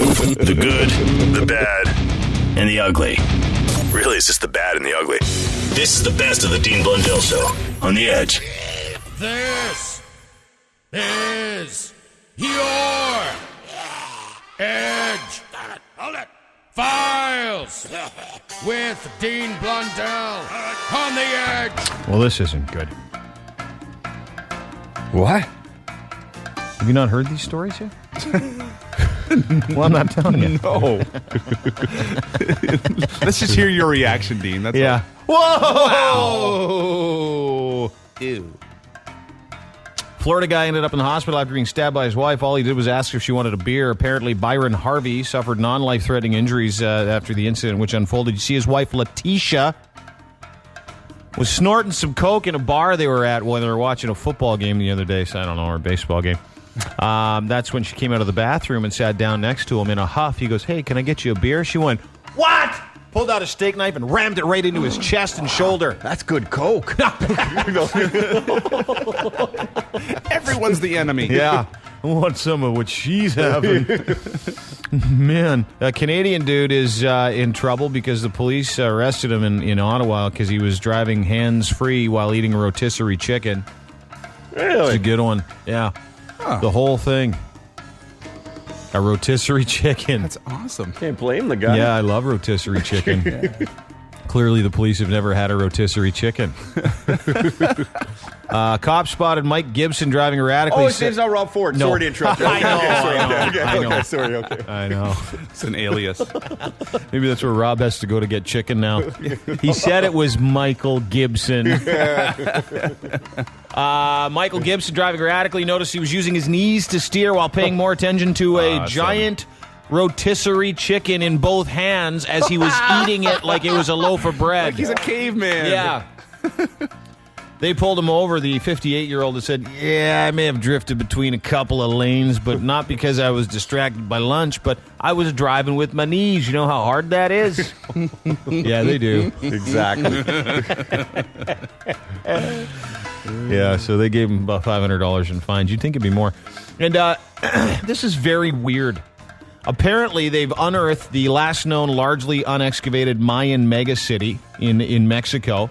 good, the bad, and the ugly. Really, it's just the bad and the ugly. This is the best of the Dean Blundell Show on The Edge. This is your Edge. Hold it. Files with Dean Blundell on The Edge. Well, this isn't good. What? Have you not heard these stories yet? Well, I'm not telling you. No. Let's just hear your reaction, Dean. That's Yeah. Whoa! Ew. Florida guy ended up in the hospital after being stabbed by his wife. All he did was ask if she wanted a beer. Apparently, Byron Harvey suffered non-life-threatening injuries after the incident, which unfolded. You see his wife, Letitia, was snorting some coke in a bar they were at when they were watching a football game the other day. So I don't know, or a baseball game. That's when she came out of the bathroom and sat down next to him in a huff. He goes, "Hey, can I get you a beer?" She went, "What?" Pulled out a steak knife and rammed it right into his chest and shoulder. That's good coke. Everyone's the enemy. Yeah. I want some of what she's having. Man, a Canadian dude is in trouble because the police arrested him in Ottawa because he was driving hands-free while eating a rotisserie chicken. Really? It's a good one. Yeah. Huh. The whole thing. A rotisserie chicken. That's awesome. Can't blame the guy. Yeah, I love rotisserie chicken. Clearly, the police have never had a rotisserie chicken. Cops spotted Mike Gibson driving erratically. Oh, it's not Rob Ford. No. Sorry to interrupt. I know. Okay, sorry. Okay. I know. It's an alias. Maybe that's where Rob has to go to get chicken now. He said it was Michael Gibson. Michael Gibson driving erratically. Noticed he was using his knees to steer while paying more attention to a giant rotisserie chicken in both hands as he was eating it like it was a loaf of bread. Like he's a caveman. Yeah. They pulled him over, the 58-year-old, and said, "Yeah, I may have drifted between a couple of lanes, but not because I was distracted by lunch, but I was driving with my knees. You know how hard that is?" Yeah, they do. Exactly. Yeah, so they gave him about $500 in fines. You'd think it'd be more. And this is very weird. Apparently, they've unearthed the last known largely unexcavated Mayan megacity in Mexico.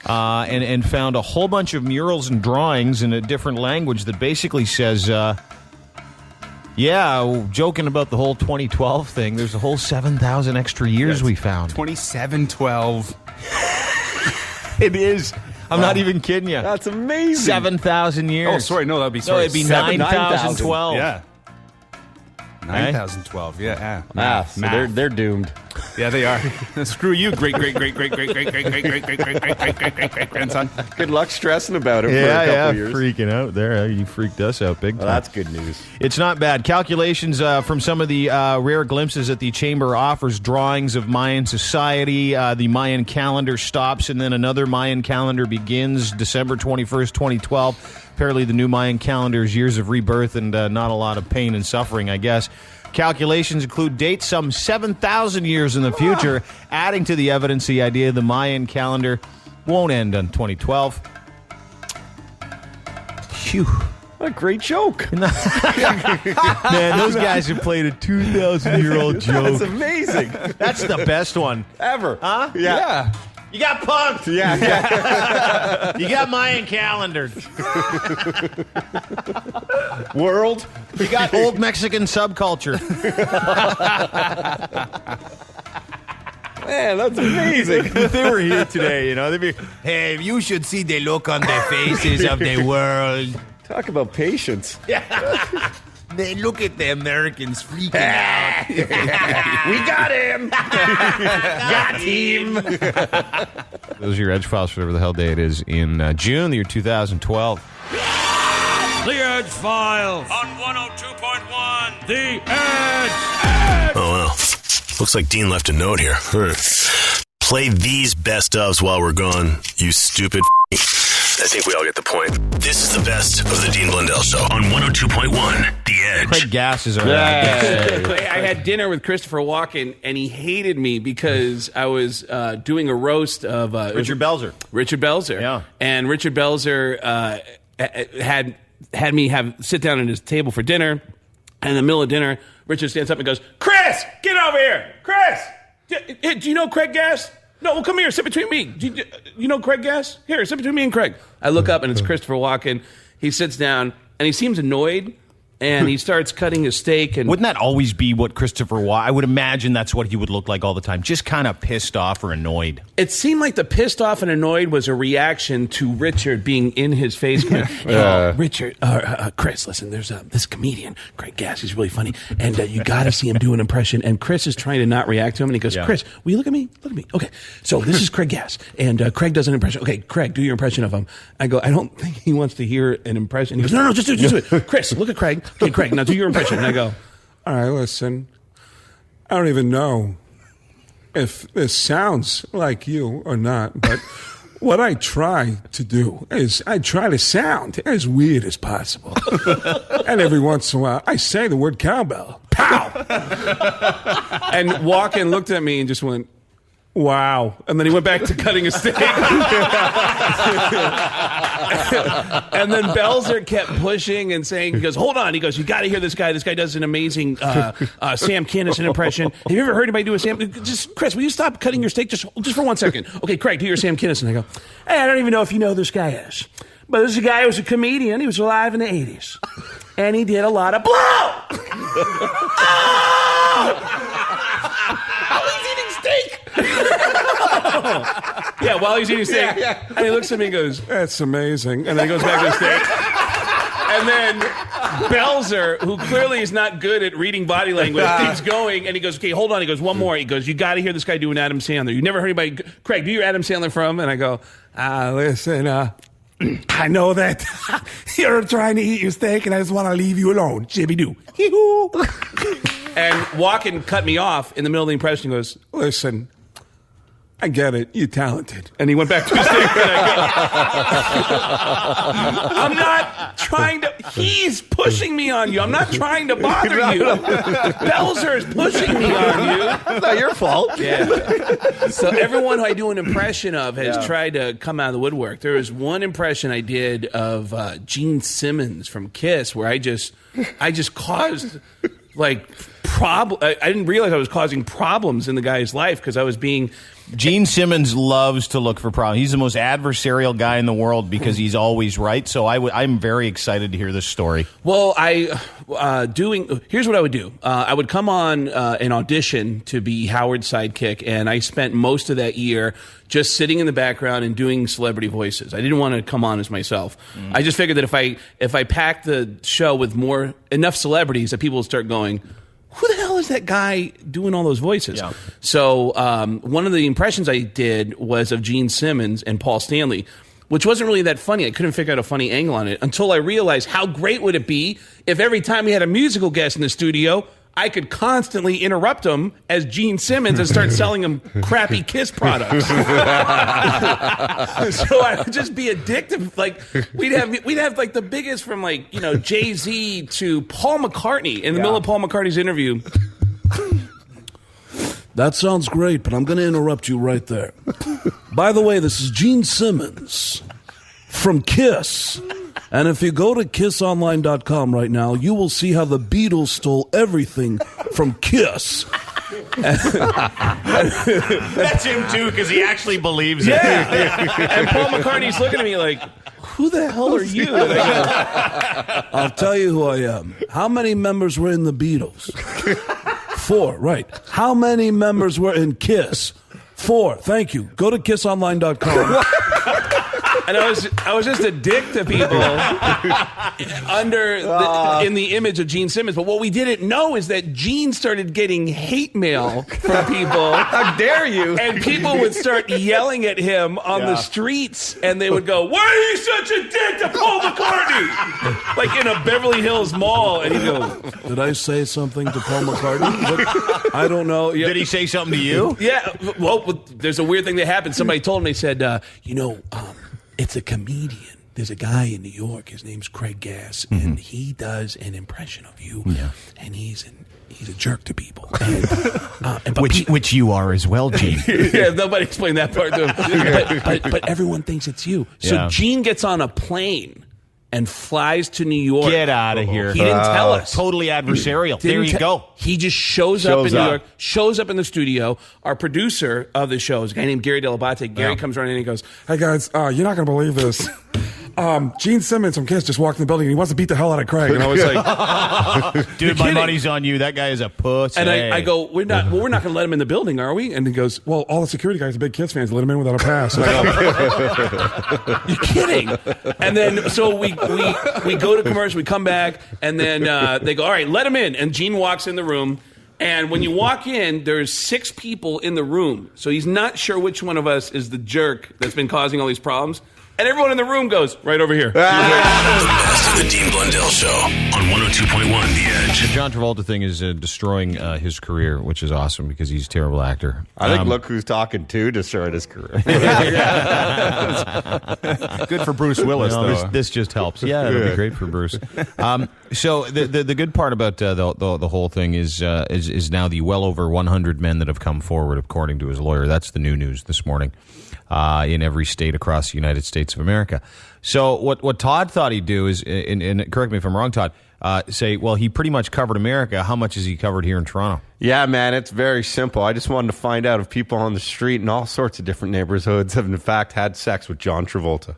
And found a whole bunch of murals and drawings in a different language that basically says, joking about the whole 2012 thing, there's a whole 7,000 extra years we found. 2712. It is. I'm not even kidding you. That's amazing. 7,000 years. Oh, sorry. No, that'd be No, it'd be 9,012. Yeah. 9,00012. Yeah. So they're doomed. Yeah, they are. Screw you, great grandson. Good luck stressing about it for a couple years. Freaking out there. You freaked us out big time. Well, that's good news. It's not bad. Calculations from some of the rare glimpses that the chamber offers, drawings of Mayan society. The Mayan calendar stops, and then another Mayan calendar begins December 21st, 2012. Apparently, the new Mayan calendar is years of rebirth and not a lot of pain and suffering, I guess. Calculations include dates some 7,000 years in the future, adding to the evidence the idea the Mayan calendar won't end on 2012. Phew. A great joke. Man, those guys have played a 2,000-year-old joke. That's amazing. That's the best one. Ever. Huh? Yeah. You got punked. Yeah. You got Mayan calendared. World. You got old Mexican subculture. Man, that's amazing. If they were here today, they'd be, hey, you should see the look on the faces of the world. Talk about patience. Yeah. They look at the Americans freaking out. We got him. Got him. Those are your Edgefiles for whatever the hell day it is in June, the year 2012. The Edgefiles on 102.1. The Edge. Oh, well. Looks like Dean left a note here. Play these best ofs while we're gone, you stupid I think we all get the point. This is the best of the Dean Blundell Show on 102.1 The Edge. Craig Gass is our I had dinner with Christopher Walken, and he hated me because I was doing a roast of Richard Belzer. Richard Belzer. Yeah. And Richard Belzer had me sit down at his table for dinner, and in the middle of dinner, Richard stands up and goes, Chris, get over here. Chris, do you know Craig Gass? No, well, come here, sit between me. Do you know Craig Gass? Here, sit between me and Craig. I look up, and it's Christopher Walken. He sits down, and he seems annoyed, and he starts cutting his steak. And wouldn't that always be what Christopher Walken... I would imagine that's what he would look like all the time, just kind of pissed off or annoyed. It seemed like the pissed off and annoyed was a reaction to Richard being in his face. Richard, Chris, listen, there's this comedian, Craig Gass, he's really funny, and you got to see him do an impression. And Chris is trying to not react to him, and he goes, Chris, will you look at me? Look at me. Okay, so this is Craig Gass, and Craig does an impression. Okay, Craig, do your impression of him. I go, I don't think he wants to hear an impression. He goes, no, just do it. Chris, look at Craig. Okay, Craig, now do your impression. And I go, all right, listen, I don't even know if this sounds like you or not, but what I try to do is I try to sound as weird as possible. And every once in a while, I say the word cowbell. Pow! And Walken looked at me and just went, wow. And then he went back to cutting a steak. And then Belzer kept pushing and saying, he goes, hold on. He goes, you got to hear this guy. This guy does an amazing Sam Kinison impression. Have you ever heard anybody do a Sam? Just, Chris, will you stop cutting your steak just for 1 second? Okay, Craig, do your Sam Kinison. I go, hey, I don't even know if you know who this guy is. But this is a guy who was a comedian. He was alive in the 80s. And he did a lot of blow! Oh, he's eating steak! Yeah, while he's eating steak. Yeah. And he looks at me and goes, that's amazing. And then he goes back to the steak. And then Belzer, who clearly is not good at reading body language, keeps going. And he goes, okay, hold on. He goes, one more. He goes, you got to hear this guy do an Adam Sandler. You never heard anybody... Craig, do your Adam Sandler for him? And I go, listen, I know that you're trying to eat your steak, and I just want to leave you alone. Jibby-doo. And Walken cut me off in the middle of the impression. He goes, listen, I get it. You're talented. And he went back to his steak. And I go, I'm not trying to... He's pushing me on you. I'm not trying to bother you. Belzer is pushing me on you. It's not your fault. Yeah. So everyone who I do an impression of has tried to come out of the woodwork. There was one impression I did of Gene Simmons from Kiss where I just caused... I didn't realize I was causing problems in the guy's life because I was being... Gene Simmons loves to look for problems. He's the most adversarial guy in the world because he's always right. So I'm very excited to hear this story. Well, here's what I would do. I would come on an audition to be Howard's sidekick, and I spent most of that year just sitting in the background and doing celebrity voices. I didn't want to come on as myself. I just figured that if I packed the show with enough celebrities, that people would start going, who the hell is that guy doing all those voices? Yeah. So one of the impressions I did was of Gene Simmons and Paul Stanley, which wasn't really that funny. I couldn't figure out a funny angle on it until I realized how great would it be if every time we had a musical guest in the studio, I could constantly interrupt him as Gene Simmons and start selling him crappy Kiss products. So I would just be addictive. Like we'd have like the biggest from like, Jay-Z to Paul McCartney in the middle of Paul McCartney's interview. That sounds great, but I'm going to interrupt you right there. By the way, this is Gene Simmons from Kiss. And if you go to kissonline.com right now, you will see how the Beatles stole everything from Kiss. That's him too, because he actually believes it. Yeah. And Paul McCartney's looking at me like, who the hell are you? And I go, I'll tell you who I am. How many members were in the Beatles? 4, right. How many members were in Kiss? 4, thank you. Go to kissonline.com. And I was just a dick to people in the image of Gene Simmons. But what we didn't know is that Gene started getting hate mail from people. How dare you? And people would start yelling at him on the streets, and they would go, "Why are you such a dick to Paul McCartney?" Like in a Beverly Hills mall. And he'd go, did I say something to Paul McCartney? What? I don't know. Did he say something to you? Yeah. Well, there's a weird thing that happened. Somebody told him, they said, it's a comedian. There's a guy in New York. His name's Craig Gass, and he does an impression of you. Yeah. And he's a jerk to people. And, which you are as well, Gene. Yeah, nobody explained that part to him. But everyone thinks it's you. So Gene gets on a plane and flies to New York. Get out of here. He didn't tell us. Totally adversarial. There you go. He just shows up in New York, shows up in the studio. Our producer of the show is a guy named Gary Delabate. Gary comes running and he goes, "Hey guys, you're not going to believe this. Gene Simmons from Kiss just walked in the building and he wants to beat the hell out of Craig." And I was like, dude, my money's on you. That guy is a pussy. And I go, we're not going to let him in the building, are we? And he goes, "Well, all the security guys are big Kiss fans. Let him in without a pass." And I go, "You're kidding." And then so we go to commercial, we come back, and then they go, "All right, let him in." And Gene walks in the room. And when you walk in, there's 6 people in the room. So he's not sure which one of us is the jerk that's been causing all these problems. And everyone in the room goes, right over here. The best of the Dean Blundell Show on 102.1 The Edge. The John Travolta thing is destroying his career, which is awesome because he's a terrible actor. I think Look Who's Talking Too destroyed his career. Good for Bruce Willis, though. This just helps. Yeah, it'll be great for Bruce. So the good part about the whole thing is now the well over 100 men that have come forward, according to his lawyer. That's the new news this morning. In every state across the United States of America. So what Todd thought he'd do is, and correct me if I'm wrong, Todd, say, well, he pretty much covered America. How much has he covered here in Toronto? Yeah, man, it's very simple. I just wanted to find out if people on the street in all sorts of different neighborhoods have in fact had sex with John Travolta.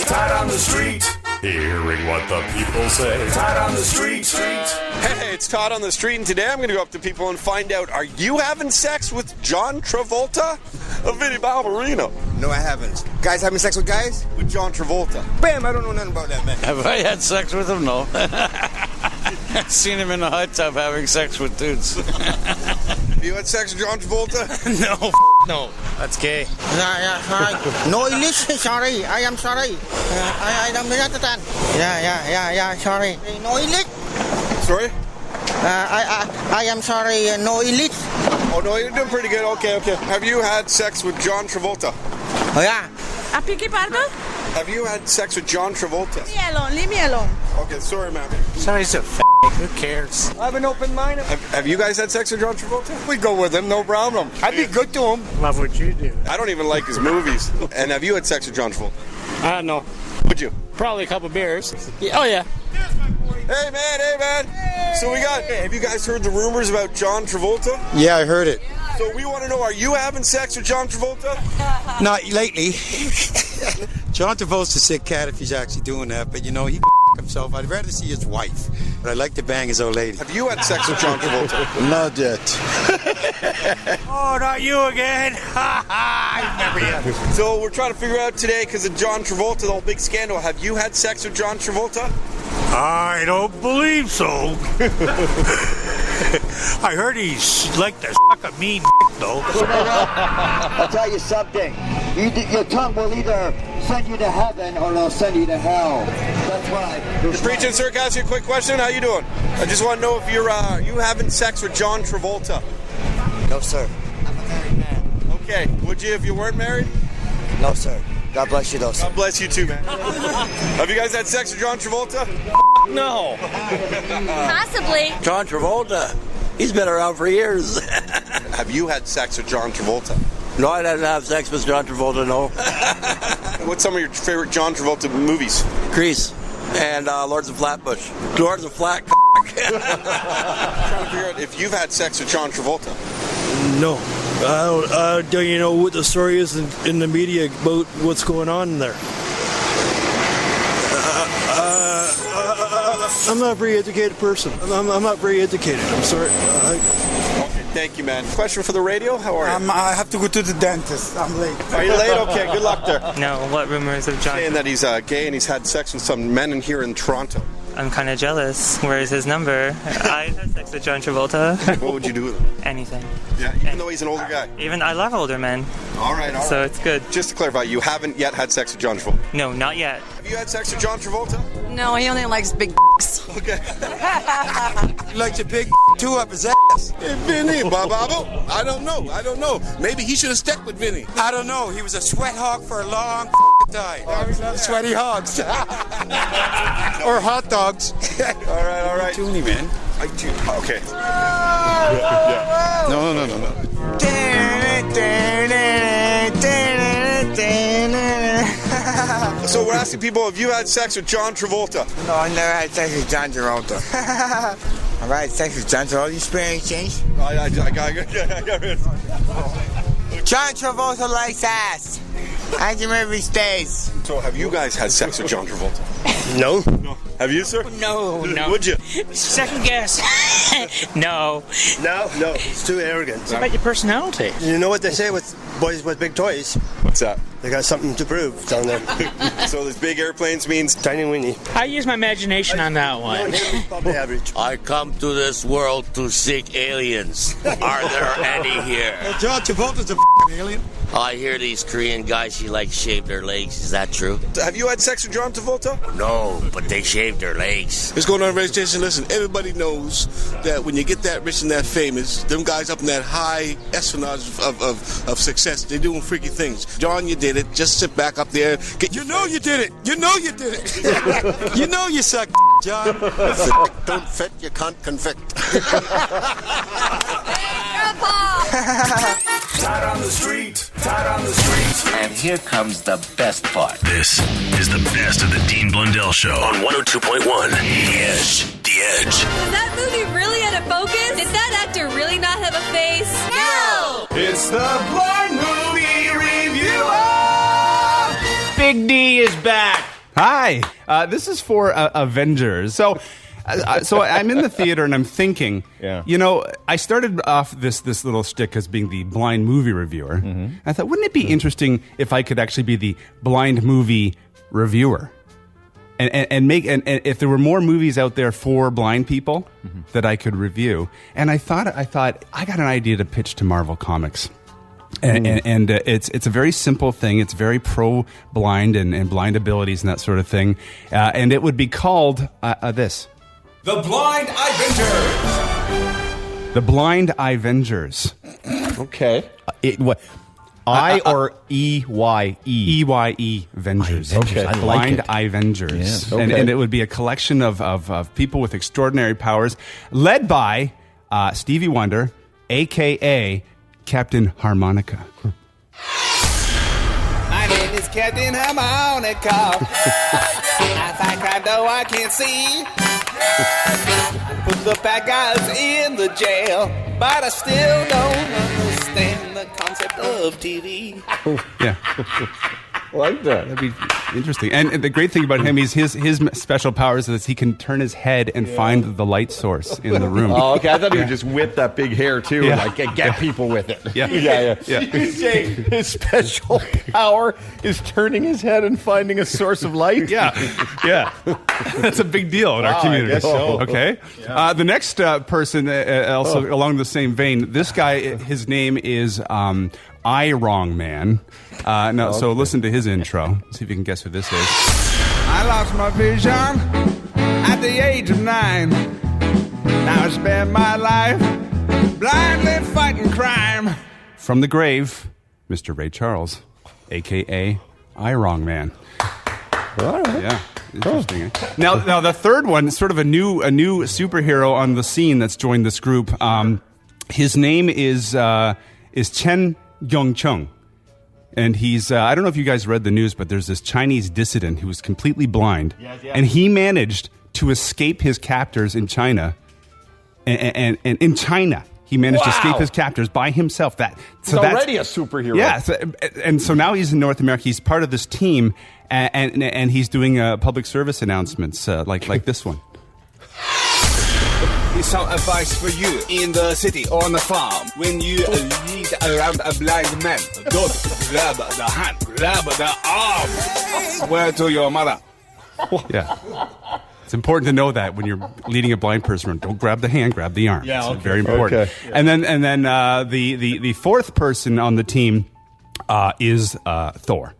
Todd on the street. Hearing what the people say. Todd on the street. Hey, it's Todd on the street, and today I'm going to go up to people and find out, are you having sex with John Travolta? A Vinnie Ballerino. No, I haven't. Guys having sex with guys? With John Travolta. Bam, I don't know nothing about that, man. Have I had sex with him? No. I've seen him in a hot tub having sex with dudes. Have you had sex with John Travolta? No. That's gay. Yeah, sorry. No English, sorry. I am sorry. I don't understand. Yeah, sorry. No English? Sorry? I am sorry, no English. Oh, no, you're doing pretty good. Okay. Have you had sex with John Travolta? Oh, yeah. Have you had sex with John Travolta? Leave me alone. Okay, sorry, ma'am. Sorry, he's a who cares? I have an open mind. Have you guys had sex with John Travolta? We go with him, no problem. I'd be good to him. Love what you do. I don't even like his movies. And have you had sex with John Travolta? No. Would you? Probably a couple beers. Yeah. Oh, yeah. Hey, man. Hey. So have you guys heard the rumors about John Travolta? Yeah, I heard it. So we want to know, are you having sex with John Travolta? Not lately. John Travolta's a sick cat if he's actually doing that, but he himself. I'd rather see his wife, but I'd like to bang his old lady. Have you had sex with John Travolta? Not yet. Oh, not you again. Never yet. So we're trying to figure out today, because of John Travolta, the whole big scandal, have you had sex with John Travolta? I don't believe so. I heard he's like to suck a mean though. I'll tell you something. Your tongue will either send you to heaven or it'll send you to hell. That's why. You're preaching, sir. Can I ask you a quick question? How you doing? I just want to know if you having sex with John Travolta. No, sir. I'm a married man. Okay. Would you if you weren't married? No, sir. God bless you, though, sir. God bless you, too, man. Have you guys had sex with John Travolta? No. Possibly. John Travolta. He's been around for years. Have you had sex with John Travolta? No, I didn't have sex with John Travolta, no. What's some of your favorite John Travolta movies? Grease. and Lords of Flatbush. Lords of Flat. Trying to figure out if you've had sex with John Travolta. No. Don't you know what the story is in the media about what's going on there? I'm not a very educated person. I'm not very educated. I'm sorry. Okay, thank you, man. Question for the radio? How are you? I have to go to the dentist. I'm late. Are you late? Okay, good luck there. No, what rumors of John? Saying that he's gay and he's had sex with some men in here in Toronto. I'm kind of jealous. Where's his number? I had sex with John Travolta. What would you do with him? Anything. Yeah, even though he's an older guy. Even I love older men. All right. So it's good. Just to clarify, you haven't yet had sex with John Travolta? No, not yet. Have you had sex with John Travolta? No, he only likes big d***s. Okay. He likes a big two up his ass. Hey, Vinny, Babo. I don't know. Maybe he should have stuck with Vinny. I don't know. He was a sweat hog for a long time. Sweaty hogs. Or hot dogs. All right. Toonie, man. Okay. No. So we're asking people, have you had sex with John Travolta? No, I never had sex with John Travolta. I've had sex with John Travolta. You spare any change? I got it. John Travolta likes ass. I can remember he stays. So have you guys had sex with John Travolta? No. Have you, sir? No. Would you? Second guess. No. No. It's too arrogant. What about your personality? You know what they say with boys with big toys? What's that? They got something to prove down there. So this big airplanes means tiny weenie. I use my imagination on that one. Probably average. I come to this world to seek aliens. Are there any here? John Travolta's a alien. I hear these Korean guys, she likes shave their legs. Is that true? Have you had sex with John Travolta? No, but they shave their legs. What's going on, radio station? Listen, everybody knows that when you get that rich and that famous, them guys up in that high espionage of success, they're doing freaky things. John, you did it. Just sit back up there. You know you did it. You know you did it. You know you suck, John. Don't fit, you can't convict. Todd on the street. And here comes the best part. This is the best of the Dean Blundell Show on 102.1 The Edge. The Edge. Was that movie really out of focus? Did that actor really not have a face? No! It's the Blind Movie Reviewer! Big D is back. Hi. This is for Avengers. So I'm in the theater and I'm thinking, you know, I started off this little shtick as being the blind movie reviewer. Mm-hmm. I thought, wouldn't it be interesting if I could actually be the blind movie reviewer? And if there were more movies out there for blind people that I could review. And I thought I got an idea to pitch to Marvel Comics. And it's a very simple thing. It's very pro-blind and blind abilities and that sort of thing. And it would be called this. The Blind Eyevengers. The Blind Eyevengers. Okay. I or E-Y-E? E-Y-E Vengers. Okay. I like Blind it. Eyevengers. Yes. Okay. And it would be a collection of people with extraordinary powers led by Stevie Wonder, a.k.a. Captain Harmonica. My name is Captain Harmonica. I think I know I can see. Put the bad guys in the jail, but I still don't understand the concept of TV. Yeah. Like that. That'd be interesting. And the great thing about him is his special powers is he can turn his head and find the light source in the room. Oh, okay. I thought he would just whip that big hair too and like get people with it. Yeah. You say his special power is turning his head and finding a source of light? Yeah. That's a big deal in our community. I guess so. Okay. Yeah. The next person, also along the same vein, this guy, his name is I Wrong Man. So listen to his intro. See if you can guess who this is. I lost my vision at the age of 9. Now I spend my life blindly fighting crime. From the grave, Mr. Ray Charles, a.k.a. I Wrong Man. All right. Yeah. Interesting. Now the third one is sort of a new superhero on the scene that's joined this group. His name is Chen Yong-chung. And he's, I don't know if you guys read the news, but there's this Chinese dissident who was completely blind. And he managed to escape his captors in China. And in China, he managed to escape his captors by himself. He's already a superhero. Yeah. And so now he's in North America. He's part of this team. And he's doing public service announcements like this one. Here's some advice for you in the city or on the farm. When you lead around a blind man, don't grab the hand, grab the arm. Swear to your mother. Yeah. It's important to know that when you're leading a blind person, don't grab the hand, grab the arm. Yeah, it's very important. Okay. And then the fourth person on the team is Thor.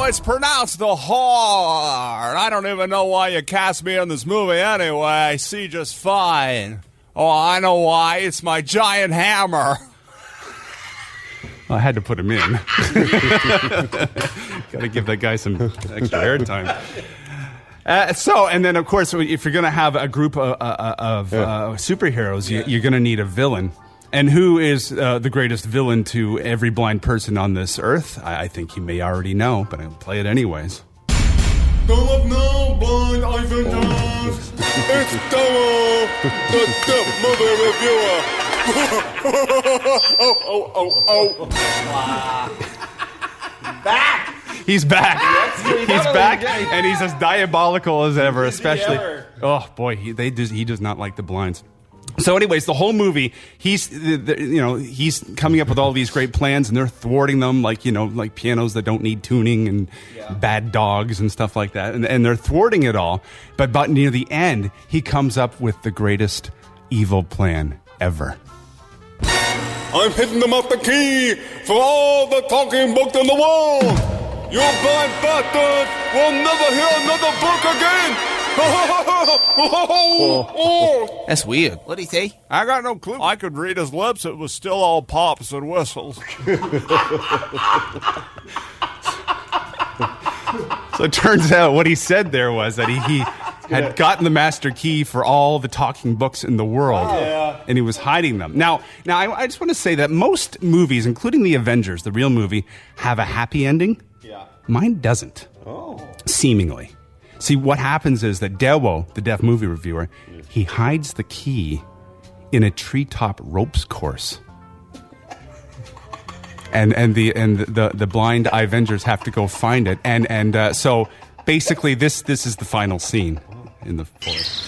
It's pronounced the whore. I don't even know why you cast me in this movie anyway. I see just fine. Oh, I know why. It's my giant hammer. I had to put him in. Got to give that guy some extra airtime. And then, of course, if you're going to have a group of superheroes, you're going to need a villain. And who is the greatest villain to every blind person on this earth? I think you may already know, but I'll play it anyways. Don't look now, blind Avengers. It's Todd, the Deaf Movie Reviewer. Back. He's back. He's back, and he's as diabolical as ever. Especially, oh boy, he does not like the blinds. So, anyways, the whole movie, he's coming up with all these great plans, and they're thwarting them, like pianos that don't need tuning and bad dogs and stuff like that, and they're thwarting it all. But near the end, he comes up with the greatest evil plan ever. I'm hitting them off the key for all the talking books in the world. You blind bastard will never hear another book again. That's weird. What'd he say? I got no clue. I could read his lips. It was still all pops and whistles. So it turns out what he said there was that he had gotten the master key for all the talking books in the world, and he was hiding them. Now, I just want to say that most movies, including the Avengers, the real movie, have a happy ending. Yeah. Mine doesn't. Oh. Seemingly. See, what happens is that Dewo, the deaf movie reviewer, he hides the key in a treetop ropes course. And the blind Avengers have to go find it. And so basically this is the final scene in the forest.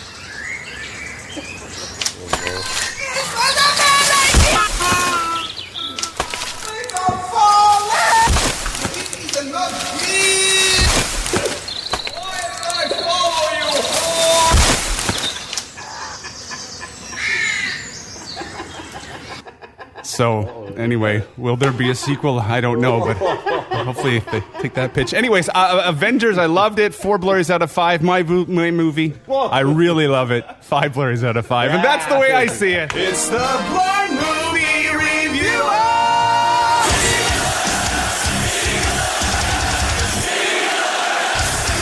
So, anyway, will there be a sequel? I don't know, but hopefully they take that pitch. Anyways, Avengers, I loved it. 4 blurries out of 5. My movie, I really love it. 5 blurries out of 5. And that's the way I see it. It's the Blind Movie Reviewer.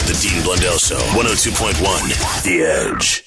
The Dean Blundell Show, 102.1, The Edge.